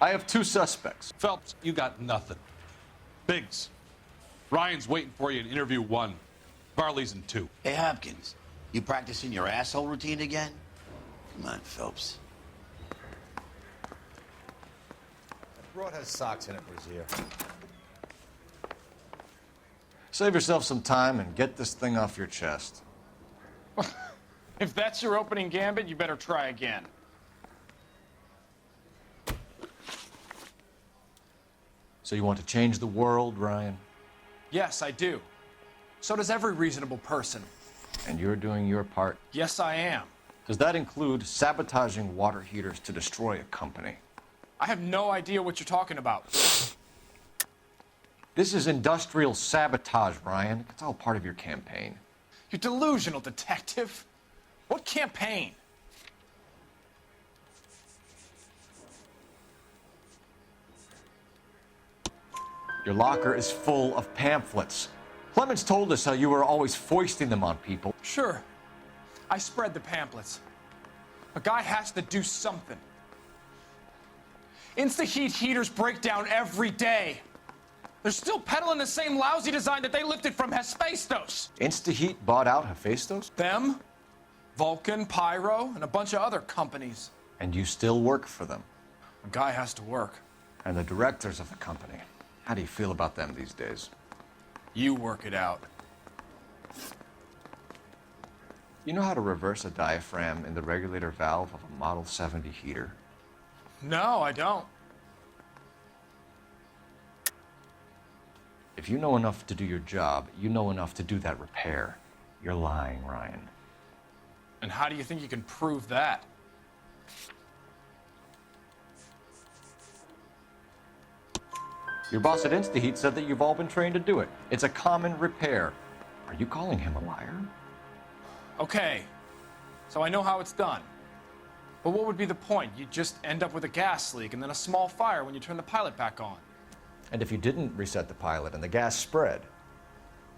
I have 2 suspects. Phelps, you got nothing. Biggs, Ryan's waiting for you in interview 1. Varley's in 2. Hey, Hopkins, you practicing your asshole routine again? Come on, Phelps. That broad has socks in it, Brazier. Save yourself some time and get this thing off your chest. If that's your opening gambit, you better try again. So you want to change the world, Ryan? Yes, I do. So does every reasonable person. And you're doing your part? Yes, I am. Does that include sabotaging water heaters to destroy a company? I have no idea what you're talking about. This is industrial sabotage, Ryan. It's all part of your campaign. You're delusional, detective. What campaign? Your locker is full of pamphlets. Clemens told us how you were always foisting them on people. Sure. I spread the pamphlets. A guy has to do something. Insta-heat heaters break down every day. They're still peddling the same lousy design that they lifted from Hephaestus. Instaheat bought out Hephaestus? Them, Vulcan, Pyro, and a bunch of other companies. And you still work for them? A guy has to work. And the directors of the company. How do you feel about them these days? You work it out. You know how to reverse a diaphragm in the regulator valve of a Model 70 heater? No, I don't. If you know enough to do your job, you know enough to do that repair. You're lying, Ryan. And how do you think you can prove that? Your boss at Instaheat said that you've all been trained to do it. It's a common repair. Are you calling him a liar? Okay, so I know how it's done. But what would be the point? You'd just end up with a gas leak and then a small fire when you turn the pilot back on. And if you didn't reset the pilot and the gas spread,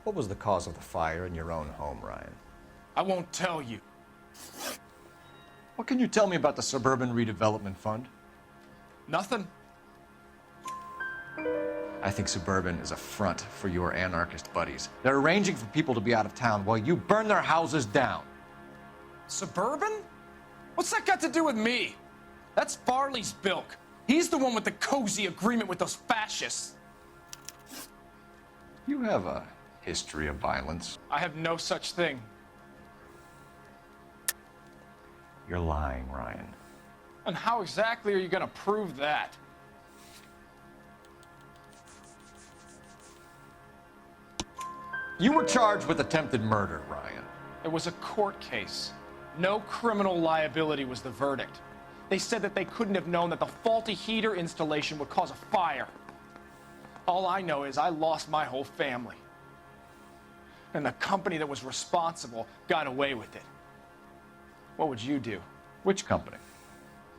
what was the cause of the fire in your own home, Ryan? I won't tell you. What can you tell me about the Suburban Redevelopment Fund? Nothing. I think Suburban is a front for your anarchist buddies. They're arranging for people to be out of town while you burn their houses down. Suburban? What's that got to do with me? That's Farley's bilk. He's the one with the cozy agreement with those fascists. You have a history of violence. I have no such thing. You're lying, Ryan. And how exactly are you going to prove that? You were charged with attempted murder, Ryan. It was a court case. No criminal liability was the verdict. They said that they couldn't have known that the faulty heater installation would cause a fire. All I know is I lost my whole family. And the company that was responsible got away with it. What would you do? Which company?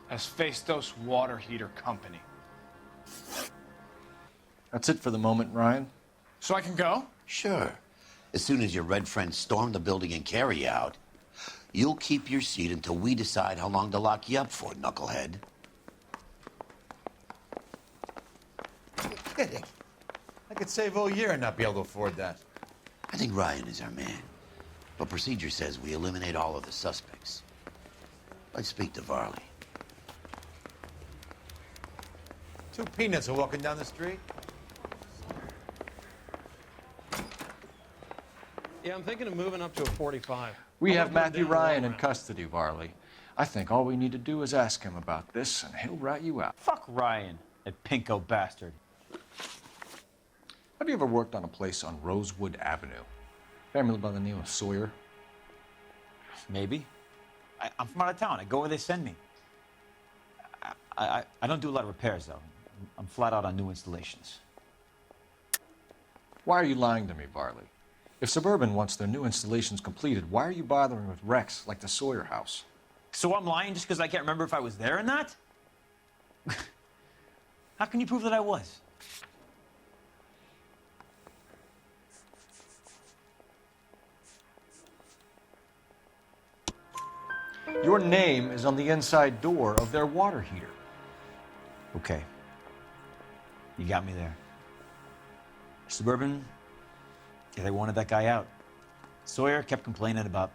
Hephaestus Water Heater Company. That's it for the moment, Ryan. So I can go? Sure. As soon as your red friends storm the building and carry you out, you'll keep your seat until we decide how long to lock you up for, knucklehead. You're kidding. I could save all year and not be able to afford that. I think Ryan is our man. But procedure says we eliminate all of the suspects. Let's speak to Varley. Two peanuts are walking down the street. Yeah, I'm thinking of moving up to a 45. We have Matthew Ryan in custody, Varley. I think all we need to do is ask him about this, and he'll rat you out. Fuck Ryan, that pinko bastard. Have you ever worked on a place on Rosewood Avenue? Family by the name of Sawyer? Maybe. I'm from out of town. I go where they send me. I don't do a lot of repairs, though. I'm flat out on new installations. Why are you lying to me, Varley? If Suburban wants their new installations completed, why are you bothering with wrecks like the Sawyer house? So I'm lying just because I can't remember if I was there or not? How can you prove that I was? Your name is on the inside door of their water heater. Okay. You got me there. Suburban, yeah, they wanted that guy out. Sawyer kept complaining about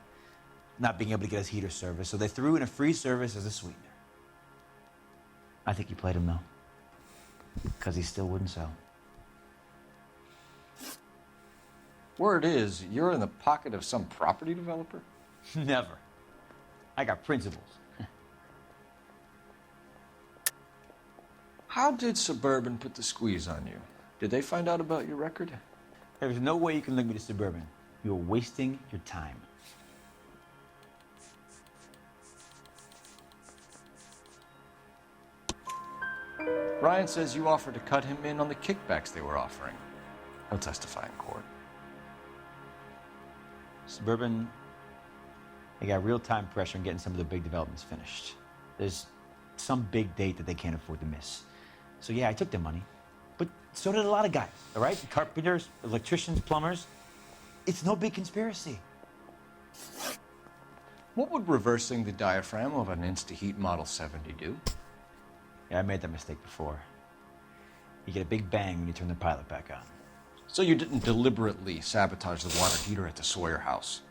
not being able to get his heater service, so they threw in a free service as a sweetener. I think he played him, though, because he still wouldn't sell. Word is, you're in the pocket of some property developer? Never. I got principles. How did Suburban put the squeeze on you? Did they find out about your record? There's no way you can link me to Suburban. You're wasting your time. Ryan says you offered to cut him in on the kickbacks they were offering. He'll testify in court. Suburban, they got real time pressure on getting some of the big developments finished. There's some big date that they can't afford to miss. So yeah, I took their money, but so did a lot of guys, all right? Carpenters, electricians, plumbers. It's no big conspiracy. What would reversing the diaphragm of an Insta-Heat Model 70 do? Yeah, I made that mistake before. You get a big bang when you turn the pilot back on. So you didn't deliberately sabotage the water heater at the Sawyer house?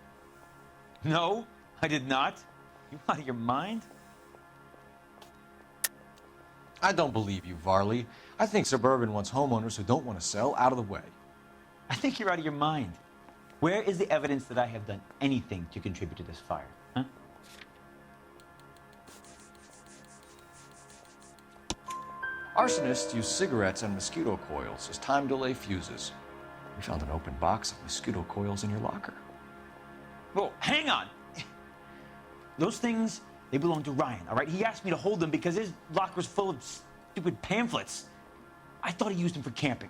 No, I did not. You out of your mind? I don't believe you, Varley. I think Suburban wants homeowners who don't want to sell out of the way. I think you're out of your mind. Where is the evidence that I have done anything to contribute to this fire? Huh? Arsonists use cigarettes and mosquito coils as time delay fuses. We found an open box of mosquito coils in your locker. Whoa, hang on. Those things, they belong to Ryan, all right? He asked me to hold them because his locker's full of stupid pamphlets. I thought he used them for camping.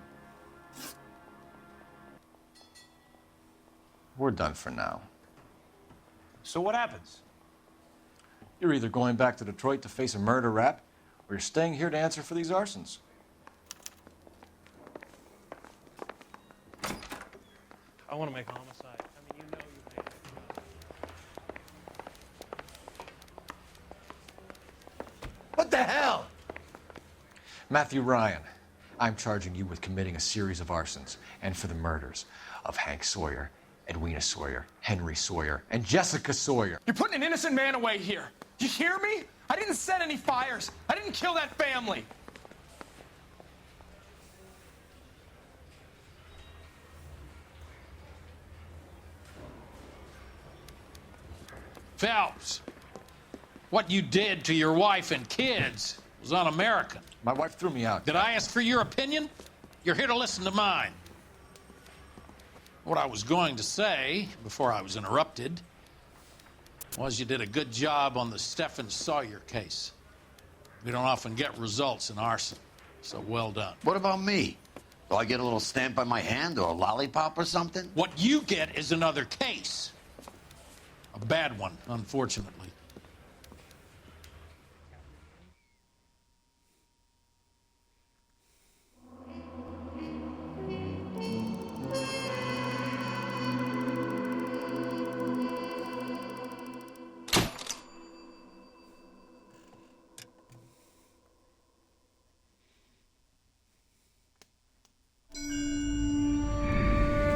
We're done for now. So what happens? You're either going back to Detroit to face a murder rap, or you're staying here to answer for these arsons. I want to make homicide. I mean, you know you made it. What the hell? Matthew Ryan, I'm charging you with committing a series of arsons and for the murders of Hank Sawyer, Edwina Sawyer, Henry Sawyer, and Jessica Sawyer. You're putting an innocent man away here. You hear me? I didn't set any fires. I didn't kill that family. Phelps, what you did to your wife and kids was un-American. My wife threw me out. Did I ask for your opinion? You're here to listen to mine. What I was going to say, before I was interrupted, was you did a good job on the Stephen Sawyer case. We don't often get results in arson, so well done. What about me? Do I get a little stamp on my hand or a lollipop or something? What you get is another case. A bad one, unfortunately.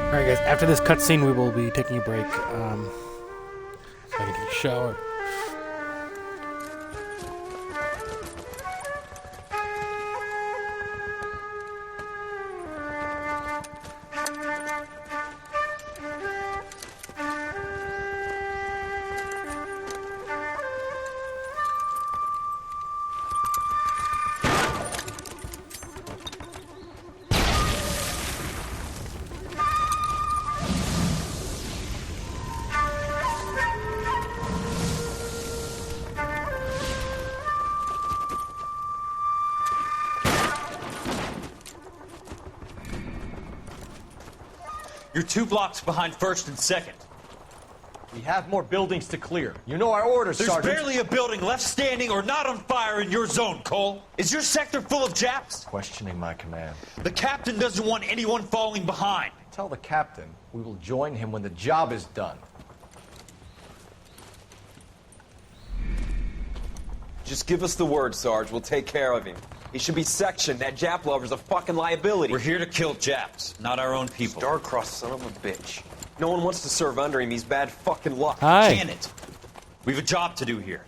Alright guys, after this cutscene we will be taking a break. So I can take a shower. You're 2 blocks behind 1st and 2nd. We have more buildings to clear. You know our orders, There's Sergeant. barely a building left standing or not on fire in your zone, Cole. Is your sector full of Japs? Questioning my command. The captain doesn't want anyone falling behind. Tell the captain we will join him when the job is done. Just give us the word, Sarge. We'll take care of him. He should be sectioned. That Jap lover's a fucking liability. We're here to kill Japs, not our own people. Star-crossed son of a bitch. No one wants to serve under him. He's bad fucking luck. Hi. Can it? We have a job to do here.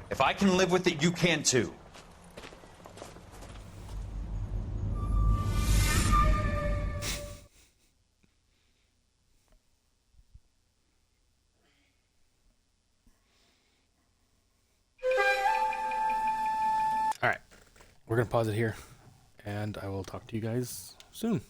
If I can live with it, you can too. Alright. We're gonna pause it here and I will talk to you guys soon.